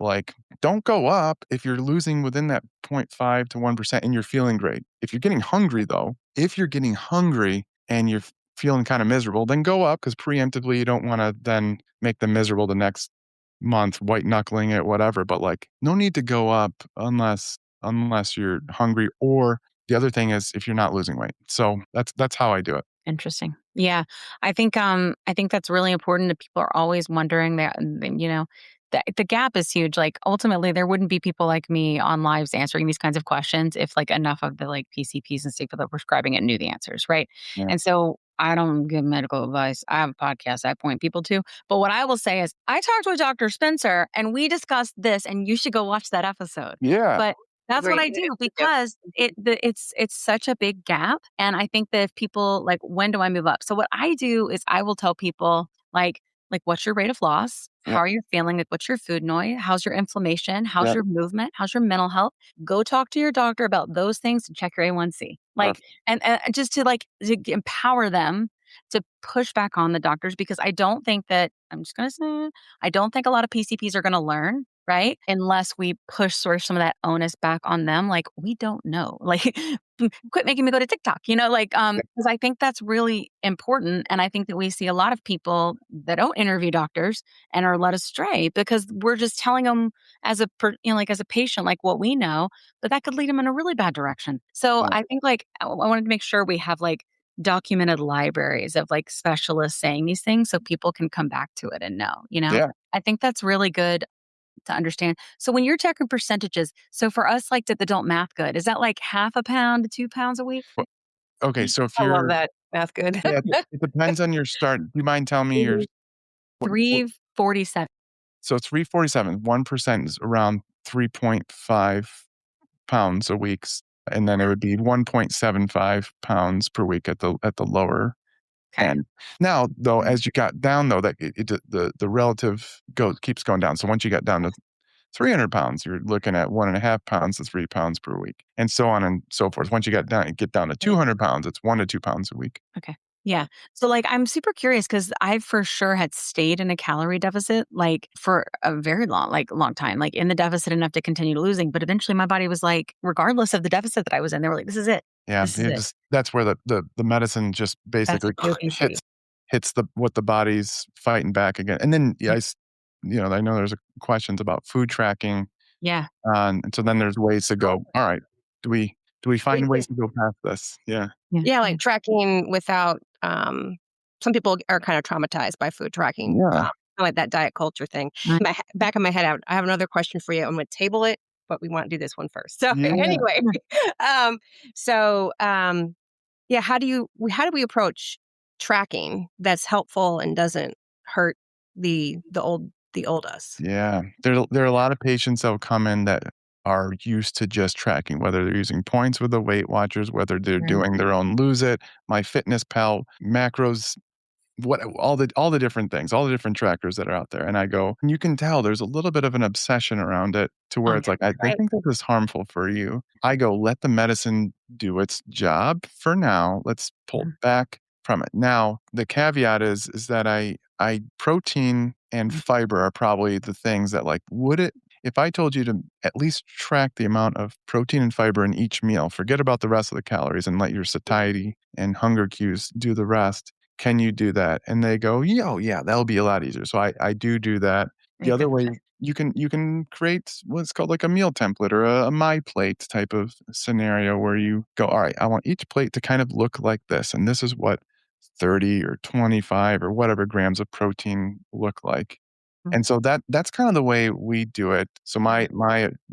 don't go up if you're losing within that 0.5 to 1% and you're feeling great. If you're getting hungry and you're feeling kind of miserable, then go up because preemptively you don't want to then make them miserable the next month, white knuckling it, whatever. But no need to go up unless you're hungry. Or the other thing is if you're not losing weight. So that's how I do it. Interesting. Yeah. I think that's really important that people are always wondering that, the gap is huge. Like ultimately there wouldn't be people like me on lives answering these kinds of questions if enough of the PCPs and stuff that are prescribing it knew the answers. Right. Yeah. And so I don't give medical advice. I have a podcast I point people to. But what I will say is I talked with Dr. Spencer and we discussed this and you should go watch that episode. Yeah. But that's what I do because it's such a big gap. And I think that if people when do I move up? So what I do is I will tell people what's your rate of loss? Yeah. How are you feeling? What's your food noise? How's your inflammation? How's your movement? How's your mental health? Go talk to your doctor about those things and check your A1C. And just to empower them to push back on the doctors because I don't think that I don't think a lot of PCPs are going to learn. Right. Unless we push sort of some of that onus back on them. We don't know, quit making me go to TikTok, because I think that's really important. And I think that we see a lot of people that don't interview doctors and are led astray because we're just telling them as a patient, what we know, but that could lead them in a really bad direction. So I think I wanted to make sure we have documented libraries of specialists saying these things so people can come back to it and know, Yeah. I think that's really good to understand. So when you're checking percentages, so for us that don't math good, is that half a pound to 2 pounds a week? Okay, so if I you're love that. Math good. yeah, it depends on your start. Do you mind telling me your 347. So 347, 1% is around 3.5 pounds a week. And then it would be 1.75 pounds per week at the lower end. Now, though, as you got down, though, that the relative keeps going down. So once you got down to 300 pounds, you're looking at 1.5 pounds to 3 pounds per week, and so on and so forth. Once you get down to 200 pounds, it's 1 to 2 pounds a week. Okay. Yeah. So I'm super curious because I for sure had stayed in a calorie deficit for a very long time, in the deficit enough to continue losing. But eventually my body was regardless of the deficit that I was in, they were this is it. Yeah. That's where the medicine just basically hits. hits what the body's fighting back again. And then, I know there's questions about food tracking. Yeah. And so then there's ways to go, all right, do we find ways to go past this? Yeah. Yeah, like tracking without, some people are kind of traumatized by food tracking. Yeah. Like that diet culture thing. Back of my head, I have another question for you. I'm going to table it, but we want to do this one first. So anyway, how do we approach tracking that's helpful and doesn't hurt the old us? Yeah. There are a lot of patients that will come in that are used to just tracking, whether they're using points with the Weight Watchers, whether they're doing their own Lose It, MyFitnessPal, macros, all the different things, all the different trackers that are out there. And I go, and you can tell there's a little bit of an obsession around it to where it's like, I think this is harmful for you. I go, let the medicine do its job for now. Let's pull back from it. Now, the caveat is that I protein and fiber are probably the things that if I told you to at least track the amount of protein and fiber in each meal, forget about the rest of the calories and let your satiety and hunger cues do the rest. Can you do that? And they go, yeah, that'll be a lot easier. So I do that. The other way, you can create what's called like a meal template or a my plate type of scenario where you go, all right, I want each plate to kind of look like this. And this is what 30 or 25 or whatever grams of protein look like. And so that's kind of the way we do it. So my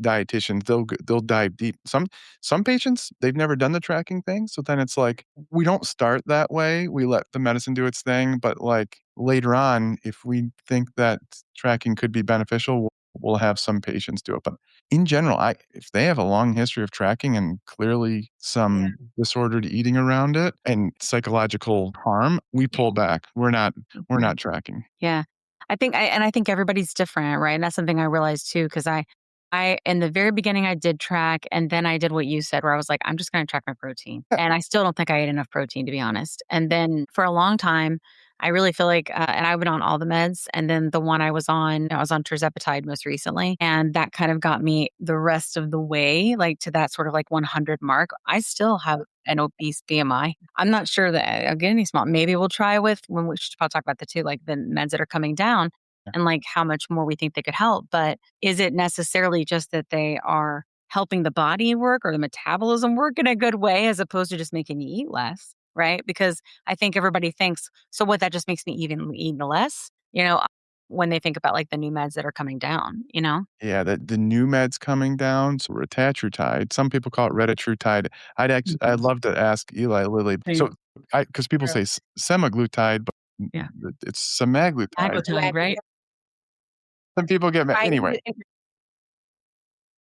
dietitians, they'll dive deep. Some patients, they've never done the tracking thing. So then it's like, we don't start that way. We let the medicine do its thing. But like later on, if we think that tracking could be beneficial, we'll have some patients do it. But in general, if they have a long history of tracking and clearly some disordered eating around it and psychological harm, we pull back. We're not tracking. Yeah. I think everybody's different, right? And that's something I realized too, because I in the very beginning I did track, and then I did what you said, where I was like, I'm just going to track my protein, and I still don't think I ate enough protein, to be honest. And then for a long time, I really feel like, and I've been on all the meds, and then the one I was on tirzepatide most recently, and that kind of got me the rest of the way, like to that sort of like 100 mark. I still have an obese BMI. I'm not sure that I'll get any small. Maybe we'll try when we should probably talk about the two, like the meds that are coming down and like how much more we think they could help. But is it necessarily just that they are helping the body work or the metabolism work in a good way as opposed to just making you eat less? Right? Because I think everybody thinks, so what, that just makes me eat less, when they think about like the new meds that are coming down, Yeah, the new meds coming down, so retatrutide. Some people call it retatrutide. I'd love to ask Eli Lilly. So, because people say semaglutide, but it's semaglutide. Semaglutide, right? Some people get mad. Anyway.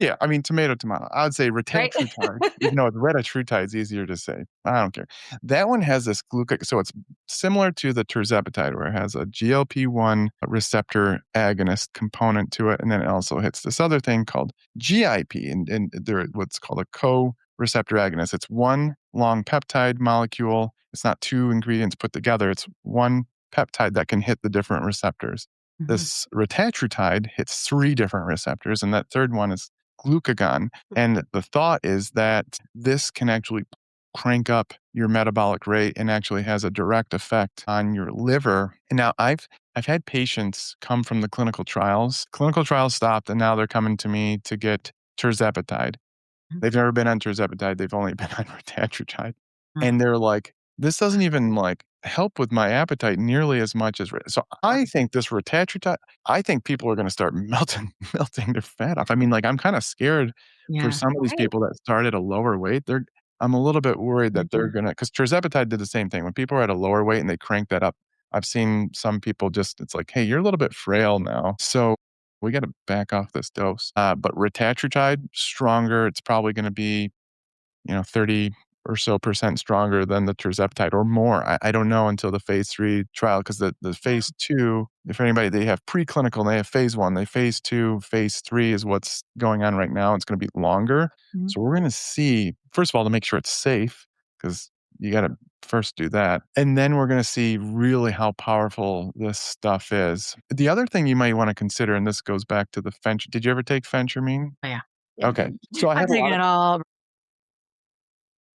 Yeah, I mean, tomato. I would say retatrutide. Even though retatrutide is easier to say. I don't care. That one has this glucose. So it's similar to the tirzepatide, where it has a GLP-1 receptor agonist component to it. And then it also hits this other thing called GIP, and they're what's called a co-receptor agonist. It's one long peptide molecule. It's not two ingredients put together. It's one peptide that can hit the different receptors. This retatrutide hits 3 different receptors, and that third one is glucagon. And the thought is that this can actually crank up your metabolic rate and actually has a direct effect on your liver. And now I've had patients come from the clinical trials. Clinical trials stopped, and now they're coming to me to get tirzepatide. They've never been on tirzepatide. They've only been on retatrutide. And they're like, this doesn't even help with my appetite nearly as much as. So I think this retatrutide, I think people are going to start melting their fat off. I mean, I'm kind of scared for some of these people that start at a lower weight. I'm a little bit worried that they're going to, because tirzepatide did the same thing. When people are at a lower weight and they crank that up, I've seen some people it's like, hey, you're a little bit frail now. So we got to back off this dose. But retatrutide, stronger. It's probably going to be, 30 or so % stronger than the tirzepatide or more. I don't know until the phase 3 trial, because the phase 2, if anybody, they have preclinical and they have phase 1, they phase 2, phase 3 is what's going on right now. It's going to be longer. So we're going to see, first of all, to make sure it's safe, because you got to first do that. And then we're going to see really how powerful this stuff is. The other thing you might want to consider, and this goes back to the fentanyl. Did you ever take fentramine? Oh, yeah. Okay. So I I've have taken it all.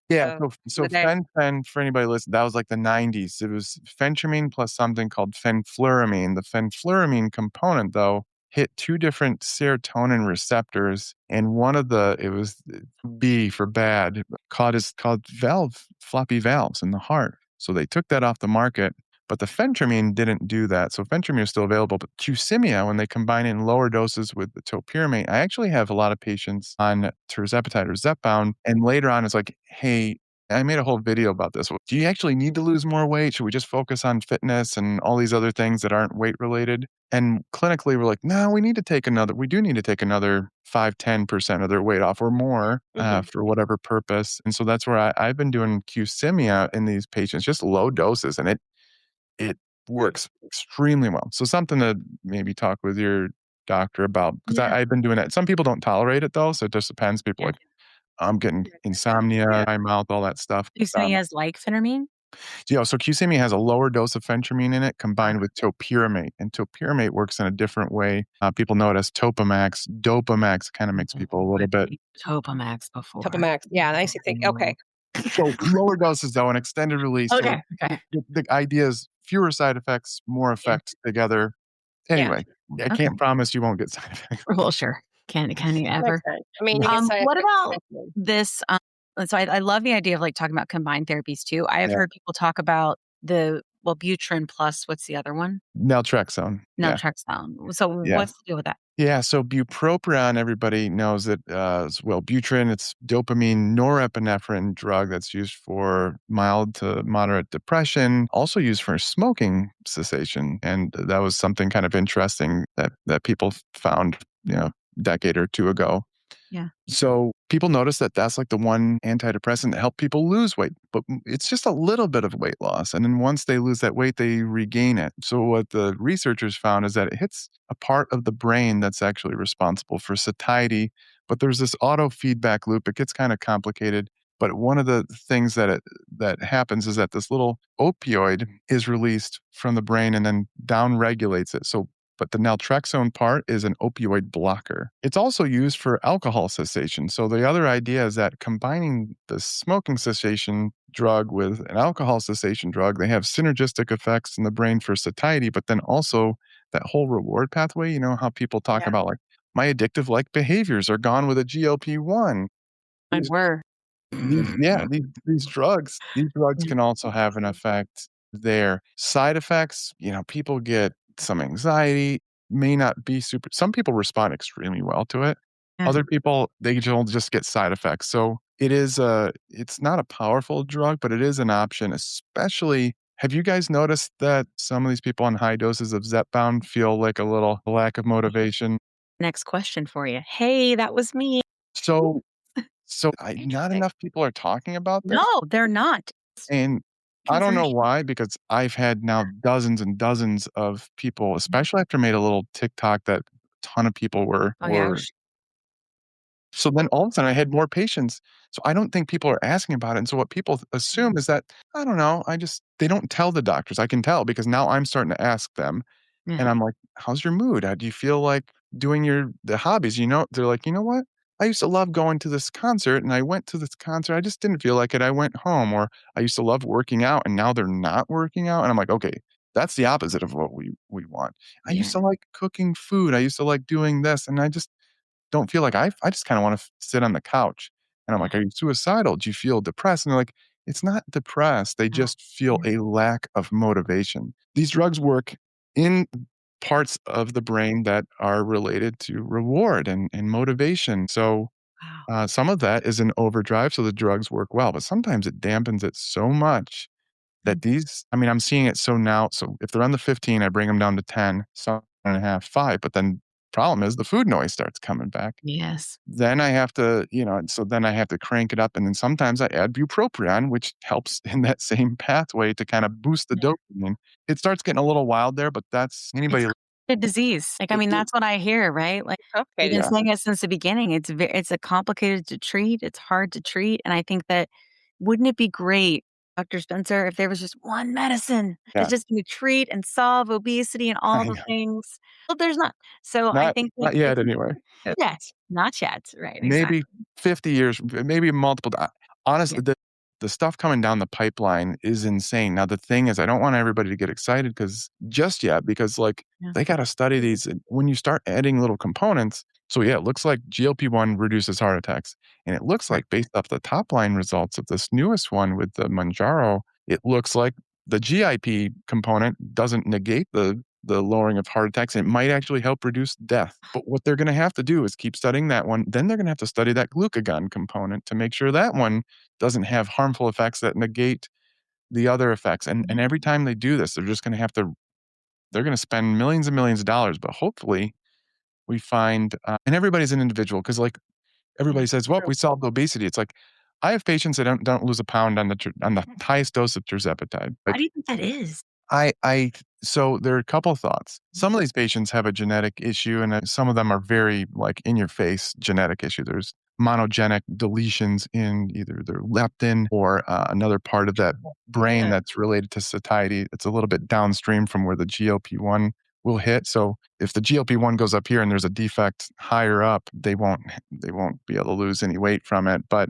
Yeah, so the day. fen for anybody listening, that was like the 90s. It was phentermine plus something called fenfluramine. The fenfluramine component, though, hit 2 different serotonin receptors, and one of it was B for bad, called floppy valves in the heart. So they took that off the market, but the phentermine didn't do that. So phentermine is still available, but Qsymia, when they combine it in lower doses with the topiramate, I actually have a lot of patients on tirzepatide or zepbound, and later on it's like, hey, I made a whole video about this. Do you actually need to lose more weight? Should we just focus on fitness and all these other things that aren't weight related? And clinically, we're like, no, we do need to take another 5-10% of their weight off or more for whatever purpose. And so that's where I've been doing Qsymia in these patients, just low doses, and it works extremely well. So something to maybe talk with your doctor about, because I've been doing that. Some people don't tolerate it though, so it just depends. People like, I'm getting insomnia, my mouth, all that stuff. Qsymia is like phentermine? So Qsymia has a lower dose of phentermine in it combined with topiramate, and topiramate works in a different way. People know it as Topamax. Dopamax kind of makes people a little bit. Topamax before. Topamax. Yeah, I used to think, okay. So lower doses though, an extended release. Okay. So the idea is fewer side effects, more effects together. Anyway, I can't promise you won't get side effects. Well, sure. Can you ever? I mean, you can say what about this? So I love the idea of like talking about combined therapies too. I have heard people talk about Wellbutrin plus what's the other one? Naltrexone. Naltrexone. So what's the deal with that? Yeah, so bupropion, everybody knows that is Wellbutrin. It's dopamine norepinephrine drug that's used for mild to moderate depression, also used for smoking cessation. And that was something kind of interesting that people found, a decade or two ago. Yeah. So people notice that that's like the one antidepressant that helped people lose weight, but it's just a little bit of weight loss. And then once they lose that weight, they regain it. So what the researchers found is that it hits a part of the brain that's actually responsible for satiety, but there's this auto feedback loop. It gets kind of complicated. But one of the things that happens is that this little opioid is released from the brain and then down regulates it. But the naltrexone part is an opioid blocker. It's also used for alcohol cessation. So the other idea is that combining the smoking cessation drug with an alcohol cessation drug, they have synergistic effects in the brain for satiety, but then also that whole reward pathway. You know how people talk about like, my addictive like behaviors are gone with a GLP-1. These drugs can also have an effect there. Side effects, people get some anxiety, may not be some people respond extremely well to it. Other people, they just get side effects. So it's not a powerful drug, but it is an option, especially. Have you guys noticed that some of these people on high doses of zepbound feel like a little lack of motivation? Next question for you. Hey, that was me. So not enough people are talking about this. No, they're not. And I don't know why, because I've had now dozens and dozens of people, especially after I made a little TikTok that a ton of people were. So then all of a sudden I had more patients. So I don't think people are asking about it. And so what people assume is that, I don't know, they don't tell the doctors. I can tell because now I'm starting to ask them. And I'm like, how's your mood? Do you feel like doing the hobbies? They're like, you know what? I used to love going to this concert and I went to this concert. I just didn't feel like it. I went home. Or I used to love working out and now they're not working out. And I'm like, okay, that's the opposite of what we want. I used to like cooking food. I used to like doing this. And I just don't feel like I just kind of want to sit on the couch. And I'm like, are you suicidal? Do you feel depressed? And they're like, it's not depressed. They just feel a lack of motivation. These drugs work in parts of the brain that are related to reward and motivation. So some of that is an overdrive, so the drugs work well, but sometimes it dampens it so much that I'm seeing it so now. So if they're on the 15, I bring them down to 10, 7.5, 5, but then problem is the food noise starts coming back. Yes. Then I have to, then I have to crank it up. And then sometimes I add bupropion, which helps in that same pathway to kind of boost the dopamine. It starts getting a little wild there, but that's anybody. It's a disease. That's what I hear, right? Like you've been saying it since the beginning. It's a complicated to treat. It's hard to treat. And I think that wouldn't it be great, Dr. Spencer, if there was just one medicine that's just going to treat and solve obesity and all the things? Well, there's not. So I think that not yet anyway. Not yet. Right. Maybe 50 years, maybe multiple. Honestly, the stuff coming down the pipeline is insane. Now, the thing is, I don't want everybody to get excited because like they got to study these. And when you start adding little components, so yeah, it looks like GLP-1 reduces heart attacks. And it looks like based off the top line results of this newest one with the Mounjaro, it looks like the GIP component doesn't negate the lowering of heart attacks. And it might actually help reduce death. But what they're going to have to do is keep studying that one. Then they're going to have to study that glucagon component to make sure that one doesn't have harmful effects that negate the other effects. And every time they do this, they're just going to they're going to spend millions and millions of dollars. But hopefully we find, and everybody's an individual, because like everybody says, well, we solved obesity. It's like, I have patients that don't lose a pound on the highest dose of tirzepatide. Why do you think that is? So there are a couple of thoughts. Some of these patients have a genetic issue, and some of them are very like in your face genetic issue. There's monogenic deletions in either their leptin or another part of that brain that's related to satiety. It's a little bit downstream from where the GLP-1 will hit. So if the GLP-1 goes up here and there's a defect higher up, they won't be able to lose any weight from it. But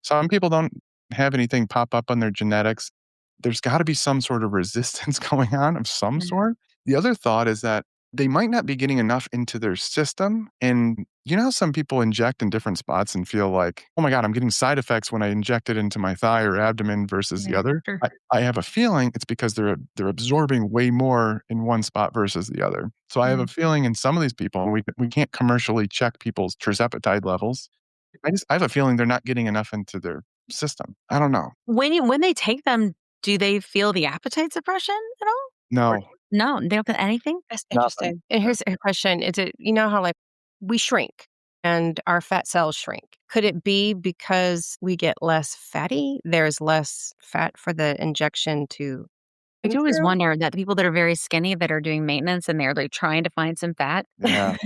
some people don't have anything pop up on their genetics. There's got to be some sort of resistance going on of some sort. The other thought is that they might not be getting enough into their system. And you know how some people inject in different spots and feel like, oh my God, I'm getting side effects when I inject it into my thigh or abdomen versus the other? Sure. I have a feeling it's because they're absorbing way more in one spot versus the other. So I have a feeling in some of these people, we can't commercially check people's tirzepatide levels. I have a feeling they're not getting enough into their system. I don't know. When they take them, do they feel the appetite suppression at all? No. No, they don't feel anything? That's interesting. And here's a question. Is it, you know how like we shrink and our fat cells shrink? Could it be because we get less fatty? There's less fat for the injection to... I do always wonder that the people that are very skinny that are doing maintenance and they're like trying to find some fat. Yeah.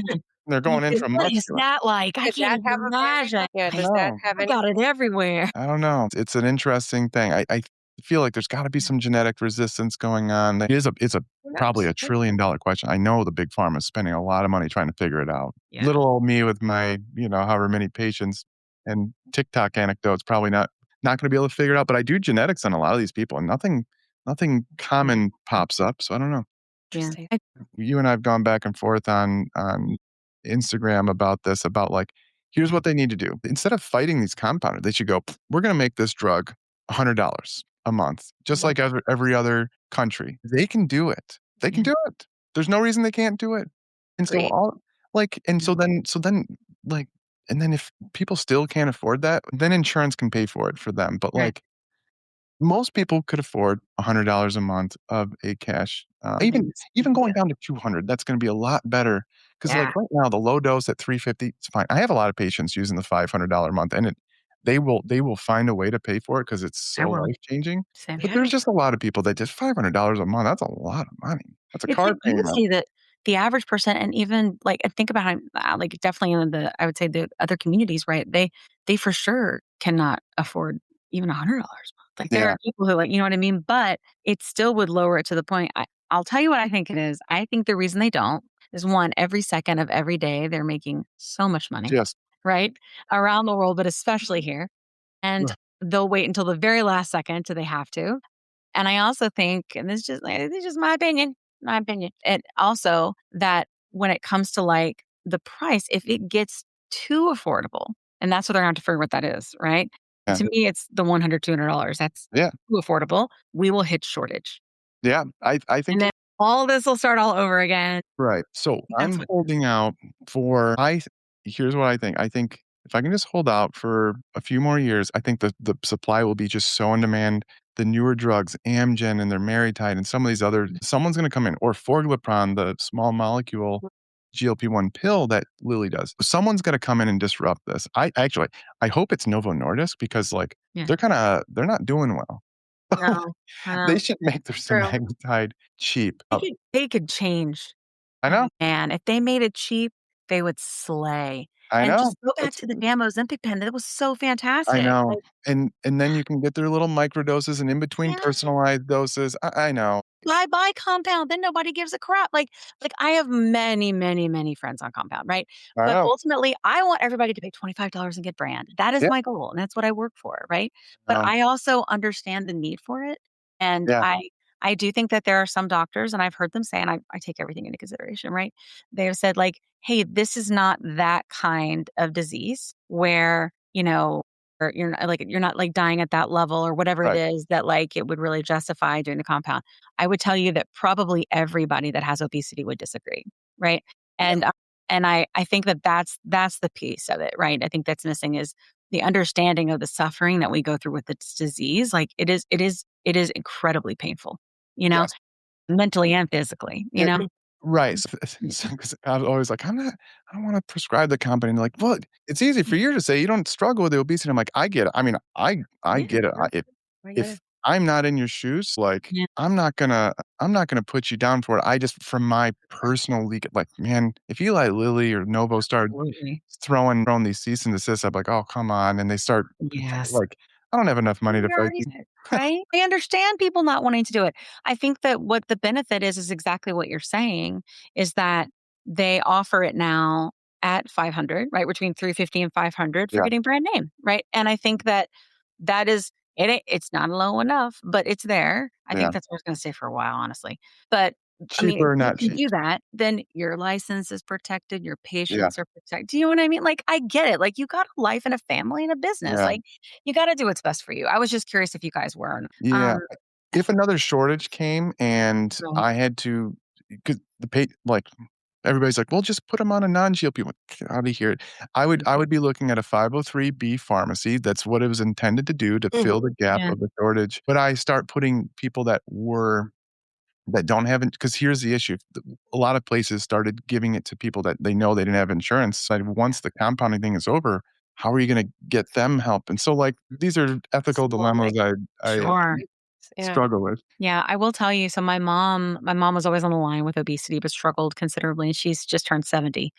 They're going in from What is muscular. that like? I Does that can't have a imagine. Yeah, does No. that have I any... got it everywhere. I don't know. It's an interesting thing. I feel like there's got to be some genetic resistance going on. It's probably $1 trillion question. I know the big pharma is spending a lot of money trying to figure it out. Yeah. Little old me with my, however many patients and TikTok anecdotes, probably not going to be able to figure it out. But I do genetics on a lot of these people, and nothing common pops up. So I don't know. Interesting. You and I have gone back and forth on Instagram about this, about like, here's what they need to do. Instead of fighting these compounders, they should go, we're going to make this drug $100 a month, just like every other country. They can do it. They can do it. There's no reason they can't do it. And so and then if people still can't afford that, then insurance can pay for it for them. But like most people could afford $100 a month of a cash, even going down to $200. That's going to be a lot better because like right now the low dose at $350, it's fine. I have a lot of patients using the $500 a month, and they will find a way to pay for it because it's so life changing. But there's just a lot of people that just $500 a month. That's a lot of money. That's a car payment. See that the average person, and even like I think about like definitely in I would say the other communities, right? They for sure cannot afford even $100 a month. Like there are people who like, you know what I mean? But it still would lower it to the point. I'll tell you what I think it is. I think the reason they don't is one, every second of every day, they're making so much money, right? Around the world, but especially here. And they'll wait until the very last second till they have to. And I also think, and this is just my opinion, and also that when it comes to like the price, if it gets too affordable, and that's what they're going to have to figure what that is, right? Yeah. To me, it's the $100, $200. That's too affordable. We will hit shortage. Yeah, I think. And then all this will start all over again. Right. So I'm holding out for, here's what I think. I think if I can just hold out for a few more years, I think the supply will be just so in demand. The newer drugs, Amgen and their Maritide and some of these other, someone's going to come in, or Forglipron, the small molecule GLP-1 pill that Lilly does. Someone's going to come in and disrupt this. I hope it's Novo Nordisk because like they're not doing well. No, they should make their Semaglutide cheap. They could change. I know. And if they made it cheap, they would slay. I And know. just go back That's to the damn Ozempic pen. That was so I fantastic. know. Like, And then you can get their little microdoses and in between yeah. personalized doses. I know. Buy compound, then nobody gives a crap. Like I have many, many, many friends on compound, right? I But know. ultimately, I want everybody to pay $25 and get brand. That is Yeah. my goal, and that's what I work for, right? But No. I also understand the need for it, and Yeah. I do think that there are some doctors, and I've heard them say, and I take everything into consideration, right? They have said like, "Hey, this is not that kind of disease where or you're not like dying at that level or whatever it Right. is that like it would really justify doing the compound." I would tell you that probably everybody that has obesity would disagree, right? Yeah. And I think that that's the piece of it, right? I think that's missing is the understanding of the suffering that we go through with this disease. Like it is incredibly painful, you know, Yes. mentally and physically, you Yeah, know. right. So 'cause I was always like, I don't wanna prescribe the company. And they're like, "Well, it's easy for you to say you don't struggle with the obesity." I'm like, "I get it." I mean, I Yeah, get it. I get If it. I'm not in your shoes, like, yeah, I'm not gonna put you down for it. I just from my personal leak like, man, if Eli Lilly or Novo start absolutely. throwing these cease and desist, I'm like, "Oh, come on," and they start Yes. like, I don't have enough money to You're fight already these. sick, right? I understand people not wanting to do it. I think that what the benefit is exactly what you're saying, is that they offer it now at 500, right? Between 350 and 500 for Yeah, getting brand name, right? And I think that that is it's not low enough, but it's there. I yeah. think that's what I was going to say for a while, honestly. But I mean, if Cheaper or you not can cheap. do that, then your license is protected, your Yeah, patients are protected. Do you know what I mean? Like, I get it. Like, you got a life and a family and a business. yeah. Like, you gotta do what's best for you. I was just curious if you guys were. Yeah. If another shortage came and Right. I had to 'cause like, everybody's like, "Well, just put them on a non-GLP-1." Get outta here. I would be looking at a 503B pharmacy. That's what it was intended to do, to fill Mhm. the gap Yeah. of the shortage. But I start putting people that don't have because here's the issue. A lot of places started giving it to people that they know they didn't have insurance. So once the compounding thing is over, how are you gonna get them help? And so, like, these are ethical Absolutely. dilemmas I Sure. Yeah. struggle with. Yeah, I will tell you, so my mom was always on the line with obesity, but struggled considerably, and she's just turned 70.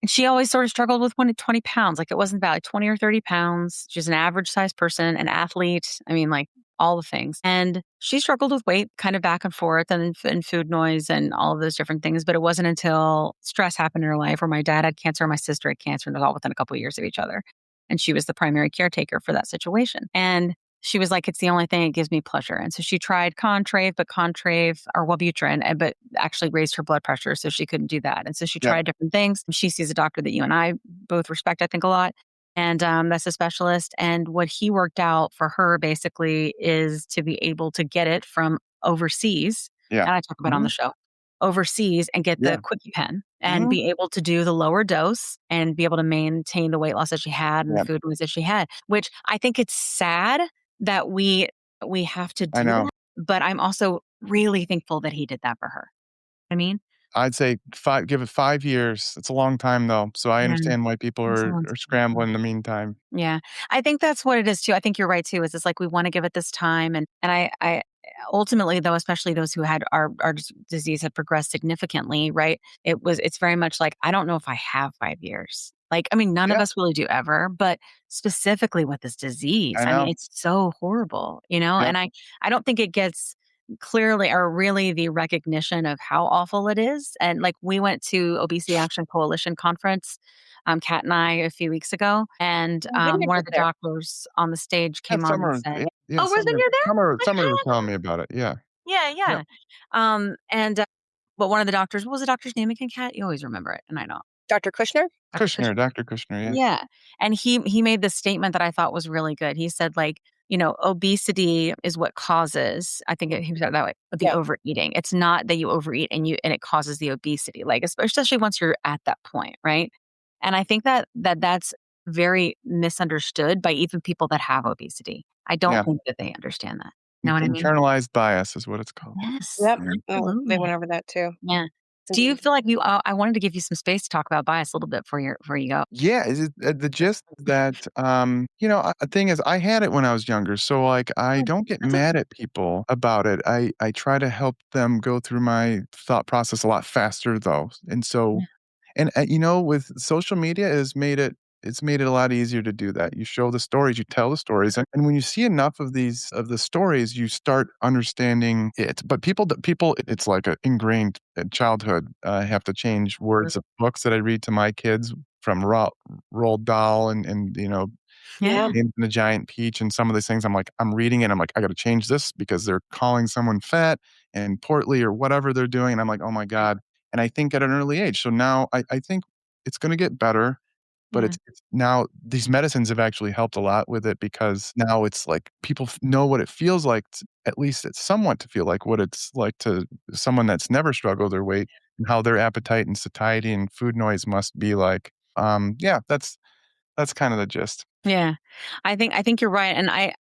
And she always sort of struggled with 20 pounds. Like, it wasn't about like 20 or 30 pounds. She's an average sized person, an athlete. I mean, like all the things. And she struggled with weight kind of back and forth and food noise and all of those different things. But it wasn't until stress happened in her life where my dad had cancer, my sister had cancer, and it was all within a couple of years of each other. And she was the primary caretaker for that situation. And she was like, it's the only thing that gives me pleasure. And so she tried Contrave or Wellbutrin, but actually raised her blood pressure. So she couldn't do that. And so she Yeah, tried different things. She sees a doctor that you and I both respect, I think, a lot. And that's a specialist. And what he worked out for her basically is to be able to get it from overseas. yeah. And I talk about on the Mhm, show overseas and get the yeah, quickie pen and mhm, be able to do the lower dose and be able to maintain the weight loss that she had and the yeah, food was that she had, which I think it's sad that we have to I do know. that, but I'm also really thankful that he did that for her. I mean, I'd say give it 5 years. It's a long time, though, so I yeah, understand why people it's a are long scrambling time. in the meantime. Yeah. I think that's what it is too. I think you're right too. Is it's like we want to give it this time, and I ultimately though, especially those who had our disease had progressed significantly, right? It's very much like I don't know if I have 5 years. Like, I mean, none of Yeah, us really do ever, but specifically with this disease, I I mean, know. it's so horrible, you know. Yep, And I don't think it gets clearly or really the recognition of how awful it is. And like we went to Obesity Action Coalition conference, Kat and I, a few weeks ago, and Vineyard one was of the there. doctors on the stage yeah, came on and said, yeah, "Oh, was Summer Vineyard there?" Summer Like, Summer was telling me about it, yeah. yeah, Yep. yeah. And but one of the doctors, what was the doctor's name again, Kat? You always remember it, and I know. Dr. Kushner? Dr. Kushner. Dr. Kushner, yeah. Yeah. And he made this statement that I thought was really good. He said, like, obesity is what causes, I think he said it that way, the Yeah. overeating. It's not that you overeat and it causes the obesity, like, especially once you're at that point, right? And I think that's very misunderstood by even people that have obesity. I don't Yeah, think that they understand that. Know what I mean? internalized bias is what it's called. Yes, Yep. Yeah. No, they absolutely. went over that too. Yeah. Do you feel like I wanted to give you some space to talk about bias a little bit before you go. Yeah, is it the gist that, the thing is I had it when I was younger, so, like, I Oh, don't get that's okay. mad at people about it. I try to help them go through my thought process a lot faster, though, and so Yeah. And with social media it's made it a lot easier to do that. You show the stories, you tell the stories, and when you see enough of the stories, you start understanding it. But people, it's like a ingrained in childhood. I have to change words of books that I read to my kids from Roald Dahl and Yeah. James and the Giant Peach and some of these things. I'm reading it. I'm like, I got to change this because they're calling someone fat and portly or whatever they're doing. And I'm like, oh my God. And I think at an early age. So now I think it's going to get better. But Yeah. it's now these medicines have actually helped a lot with it because now it's like people know what it feels like, at least it's somewhat to feel like what it's like to someone that's never struggled their weight and how their appetite and satiety and food noise must be like. Yeah, that's kind of the gist. Yeah. I think you're right. And I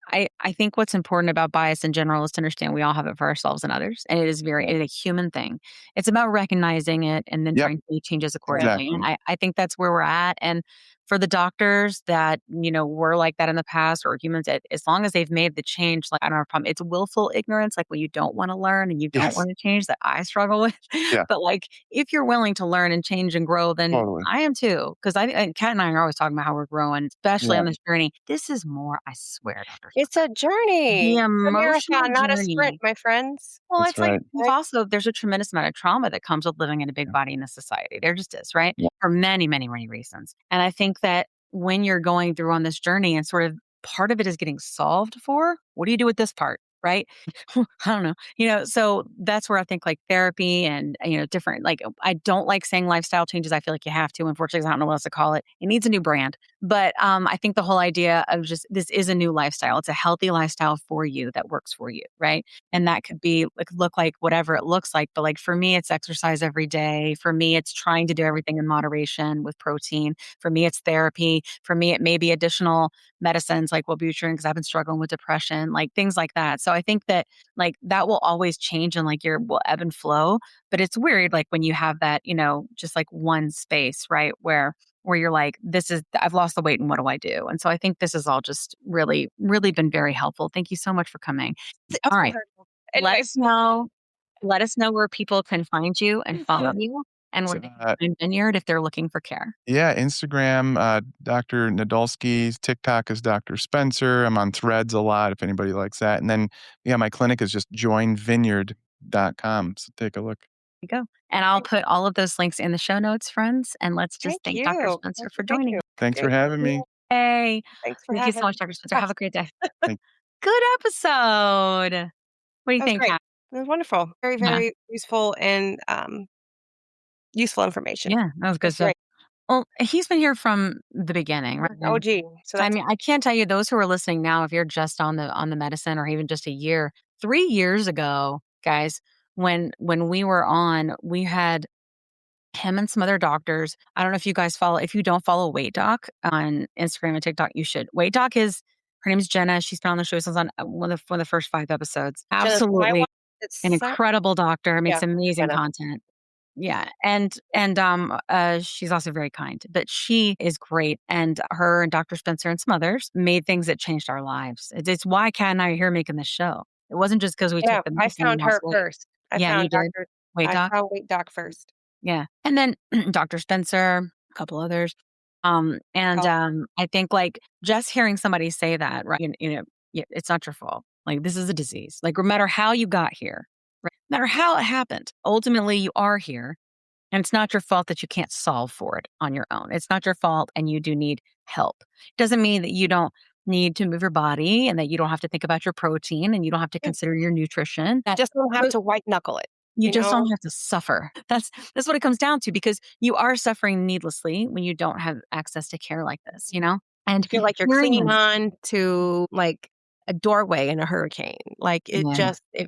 think what's important about bias in general is to understand we all have it for ourselves and others. And it is a human thing. It's about recognizing it and then Yep. trying to make changes accordingly. Exactly. And I think that's where we're at. And for the doctors that, were like that in the past or humans, as long as they've made the change, like I don't have a problem. It's willful ignorance, like when you don't want to learn and you don't Yes. want to change that I struggle with. Yeah. But like if you're willing to learn and change and grow, then Totally. I am too. Because Kat and I are always talking about how we're growing, especially Yeah. on this journey. This is more, I swear, Dr. It's a journey. The It's a emotional marathon, not a journey. sprint, my friends. Well, That's it's like right. also there's a tremendous amount of trauma that comes with living in a big Yeah. body in this society. There just is, right? Yeah. For many, many, many reasons. And I think that when you're going through on this journey and sort of part of it is getting solved for, what do you do with this part? Right? I don't know. So that's where I think like therapy and, different, like, I don't like saying lifestyle changes. I feel like you have to, unfortunately, 'cause I don't know what else to call it. It needs a new brand. But I think the whole idea of just, this is a new lifestyle. It's a healthy lifestyle for you that works for you. Right. And that could be look like whatever it looks like. But like for me, it's exercise every day. For me, it's trying to do everything in moderation with protein. For me, it's therapy. For me, it may be additional medicines like Wellbutrin because I've been struggling with depression, like things like that. So I think that like that will always change and like will ebb and flow. But it's weird, like when you have that, just like one space, right? Where you're like, I've lost the weight and what do I do? And so I think this is all just really, really been very helpful. Thank you so much for coming. All right. Let us know where people can find you and follow you and where they can find Vineyard if they're looking for care. Yeah, Instagram, Dr. Nadolsky. TikTok is Dr. Spencer. I'm on Threads a lot if anybody likes that. And then, my clinic is just joinvineyard.com. So take a look. You go. And I'll put all of those links in the show notes, friends. And let's just thank Dr. you. Spencer for joining. Thanks for having me. Hey. Thanks for Thank you so having much, Dr. Spencer. Have a great day. Thank- Good episode. What do you That was think, great. Kat? It was wonderful. Very, Yeah. very useful and useful information. Yeah, that was good That's stuff. great. Well, he's been here from the beginning, right? Oh, gee. So I mean, I can't tell you those who are listening now, if you're just on the medicine or even just a year, 3 years ago, guys, when we were on, we had him and some other doctors. I don't know if you guys if you don't follow Weight Doc on Instagram and TikTok, you should. Weight Doc her name is Jenna. She's been on the show since on one of the first 5 episodes. Absolutely. An incredible doctor, makes amazing content. Yeah. And she's also very kind, but she is great. And her and Dr. Spencer and some others made things that changed our lives. It's why Kat and I are here making this show. It wasn't just because we took the I medicine found and her lost weight. first. I found Dr. Weight Doc. I found Weight Doc first. Yeah. And then Dr. Spencer, a couple others. I think like just hearing somebody say that, right? It's not your fault. Like this is a disease. Like no matter how you got here, right? No matter how it happened, ultimately you are here. And it's not your fault that you can't solve for it on your own. It's not your fault and you do need help. It doesn't mean that you don't need to move your body and that you don't have to think about your protein and you don't have to consider your nutrition. You just don't have to white knuckle it. You just don't have to suffer. That's what it comes down to because you are suffering needlessly when you don't have access to care like this, And feel like you're clinging on to like a doorway in a hurricane. Like it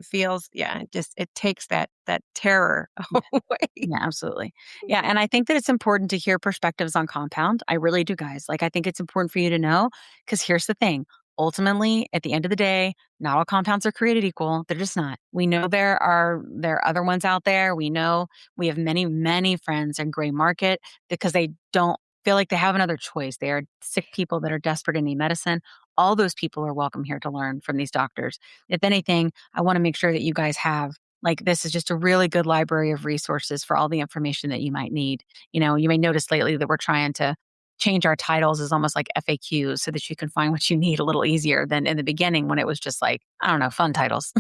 feels, it takes that terror away. Yeah, absolutely. Yeah. And I think that it's important to hear perspectives on compound. I really do, guys. Like, I think it's important for you to know, because here's the thing. Ultimately, at the end of the day, not all compounds are created equal. They're just not. We know there are other ones out there. We know we have many, many friends in gray market because they don't feel like they have another choice. They are sick people that are desperate and need medicine. All those people are welcome here to learn from these doctors. If anything, I want to make sure that you guys have Like, this is just a really good library of resources for all the information that you might need. You know, you may notice lately that we're trying to change our titles as almost like FAQs so that you can find what you need a little easier than in the beginning when it was just like, I don't know, fun titles.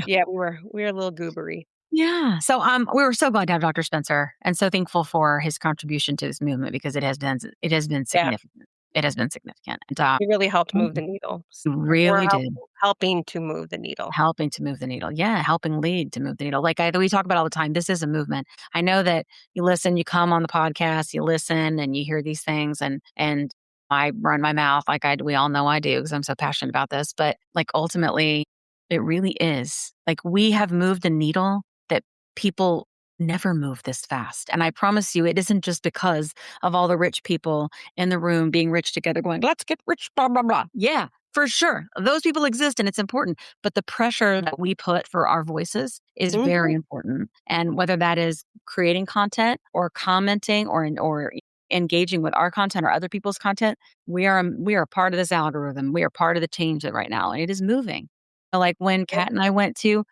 Yeah, we were a little goobery. Yeah. So we were so glad to have Dr. Spencer and so thankful for his contribution to this movement because it has been significant. It has been significant. And, He really helped move the needle. Really did. Helping to move the needle. Helping to move the needle. Yeah, helping lead to move the needle. Like we talk about all the time, this is a movement. I know that you listen, you come on the podcast, you listen and you hear these things and I run my mouth like we all know I do because I'm so passionate about this. But like ultimately, it really is. Like we have moved the needle that people never move this fast. And I promise you, it isn't just because of all the rich people in the room being rich together going, let's get rich, blah, blah, blah. Yeah, for sure. Those people exist and it's important. But the pressure that we put for our voices is very important. And whether that is creating content or commenting or engaging with our content or other people's content, we are part of this algorithm. We are part of the change right now. And it is moving. Like when Kat and I went to,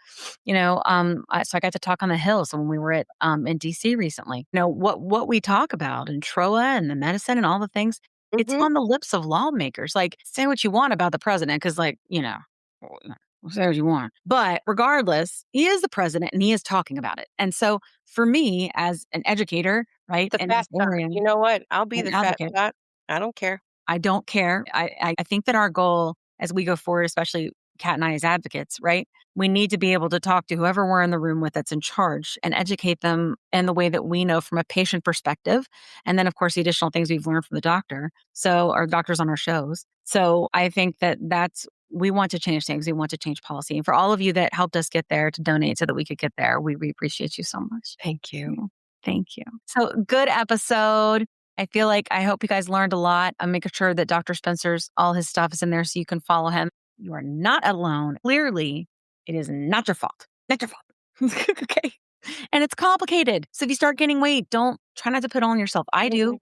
so I got to talk on the Hill. So when we were in DC recently, what we talk about and TROA and the medicine and all the things, it's on the lips of lawmakers. Like say what you want about the president. Cause say what you want, but regardless, he is the president and he is talking about it. And so for me as an educator, right. The fat area, you know what? I'll be the fat. I don't care. I don't care. I think that our goal as we go forward, especially Kat and I as advocates, right? We need to be able to talk to whoever we're in the room with that's in charge and educate them in the way that we know from a patient perspective. And then, of course, the additional things we've learned from the doctor. So our doctors on our shows. So I think we want to change things. We want to change policy. And for all of you that helped us get there to donate so that we could get there, we appreciate you so much. Thank you. Thank you. So good episode. I hope you guys learned a lot. I'm making sure that Dr. Spencer's, all his stuff is in there so you can follow him. You are not alone. Clearly, it is not your fault. Not your fault. Okay. And it's complicated. So if you start gaining weight, try not to put it on yourself. I do.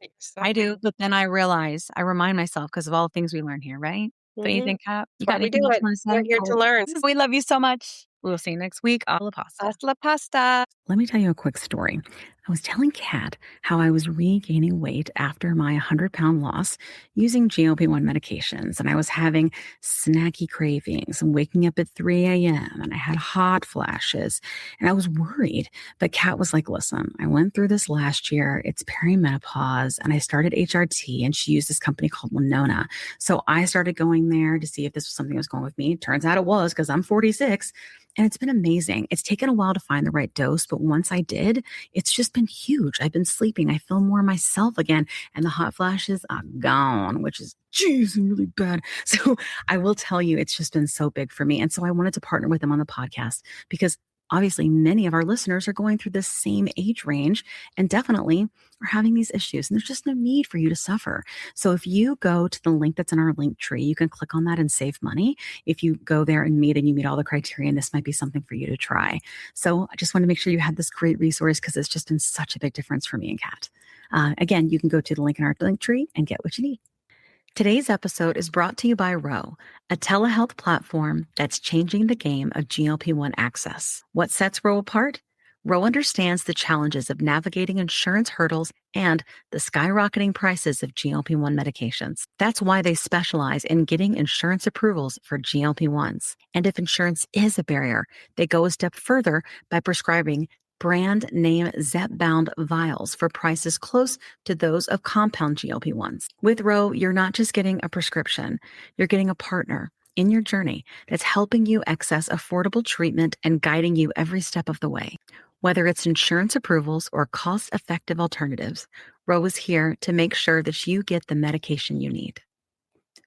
But then I remind myself because of all the things we learn here, right? Don't you think, Kat? You got anything else you want to say? We're here to learn. We love you so much. We'll see you next week. Alla pasta. Hasta pasta. Let me tell you a quick story. I was telling Kat how I was regaining weight after my 100-pound loss using GLP-1 medications. And I was having snacky cravings and waking up at 3 a.m. and I had hot flashes and I was worried. But Kat was like, listen, I went through this last year. It's perimenopause and I started HRT and she used this company called Winona. So I started going there to see if this was something that was going with me. Turns out it was because I'm 46. And it's been amazing. It's taken a while to find the right dose, but once I did, it's just been huge. I've been sleeping. I feel more myself again. And the hot flashes are gone, which is really bad. So I will tell you, it's just been so big for me. And so I wanted to partner with them on the podcast because obviously many of our listeners are going through the same age range and definitely are having these issues. And there's just no need for you to suffer. So if you go to the link that's in our link tree, you can click on that and save money. If you go there and you meet all the criteria, and this might be something for you to try. So I just want to make sure you had this great resource because it's just been such a big difference for me and Kat. Again, you can go to the link in our link tree and get what you need. Today's episode is brought to you by Ro, a telehealth platform that's changing the game of GLP-1 access. What sets Ro apart? Ro understands the challenges of navigating insurance hurdles and the skyrocketing prices of GLP-1 medications. That's why they specialize in getting insurance approvals for GLP-1s. And if insurance is a barrier, they go a step further by prescribing brand name zepbound vials for prices close to those of compound GLP-1s. With Ro, you're not just getting a prescription, you're getting a partner in your journey that's helping you access affordable treatment and guiding you every step of the way. Whether it's insurance approvals or cost-effective alternatives, Ro is here to make sure that you get the medication you need.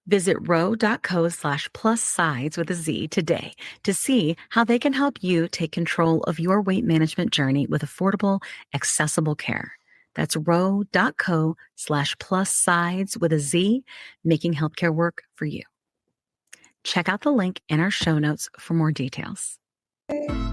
Visit ro.co/plussides with a Z today to see how they can help you take control of your weight management journey with affordable, accessible care. That's ro.co/plussides with a Z, making healthcare work for you. Check out the link in our show notes for more details.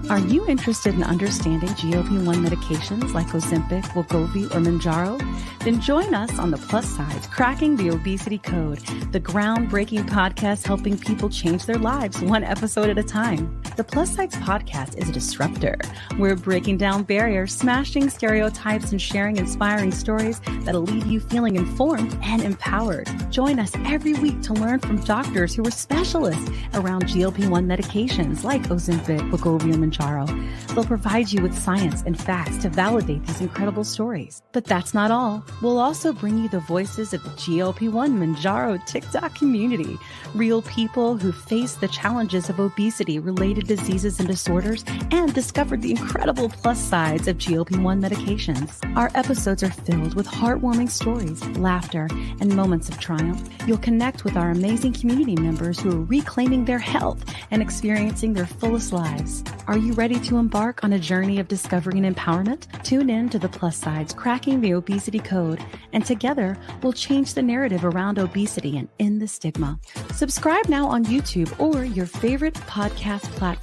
Are you interested in understanding GLP-1 medications like Ozempic, Wegovy, or Mounjaro? Then join us on the Plus Sides, Cracking the Obesity Code, the groundbreaking podcast helping people change their lives one episode at a time. The Plus Sides Podcast is a disruptor. We're breaking down barriers, smashing stereotypes, and sharing inspiring stories that'll leave you feeling informed and empowered. Join us every week to learn from doctors who are specialists around GLP-1 medications like Ozempic, wegovy, and Mounjaro. They'll provide you with science and facts to validate these incredible stories. But that's not all. We'll also bring you the voices of the GLP-1 Mounjaro TikTok community, real people who face the challenges of obesity-related diseases and disorders and discovered the incredible plus sides of GLP-1 medications. Our episodes are filled with heartwarming stories, laughter, and moments of triumph. You'll connect with our amazing community members who are reclaiming their health and experiencing their fullest lives. Are you ready to embark on a journey of discovery and empowerment? Tune in to The Plus Sides, Cracking the Obesity Code, and together we'll change the narrative around obesity and end the stigma. Subscribe now on YouTube or your favorite podcast platform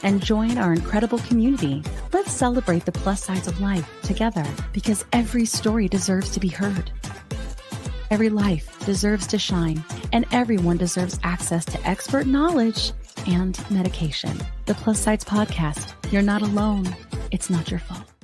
and join our incredible community. Let's celebrate the plus sides of life together, because every story deserves to be heard. Every life deserves to shine, and everyone deserves access to expert knowledge and medication. The Plus Sides Podcast. You're not alone. It's not your fault.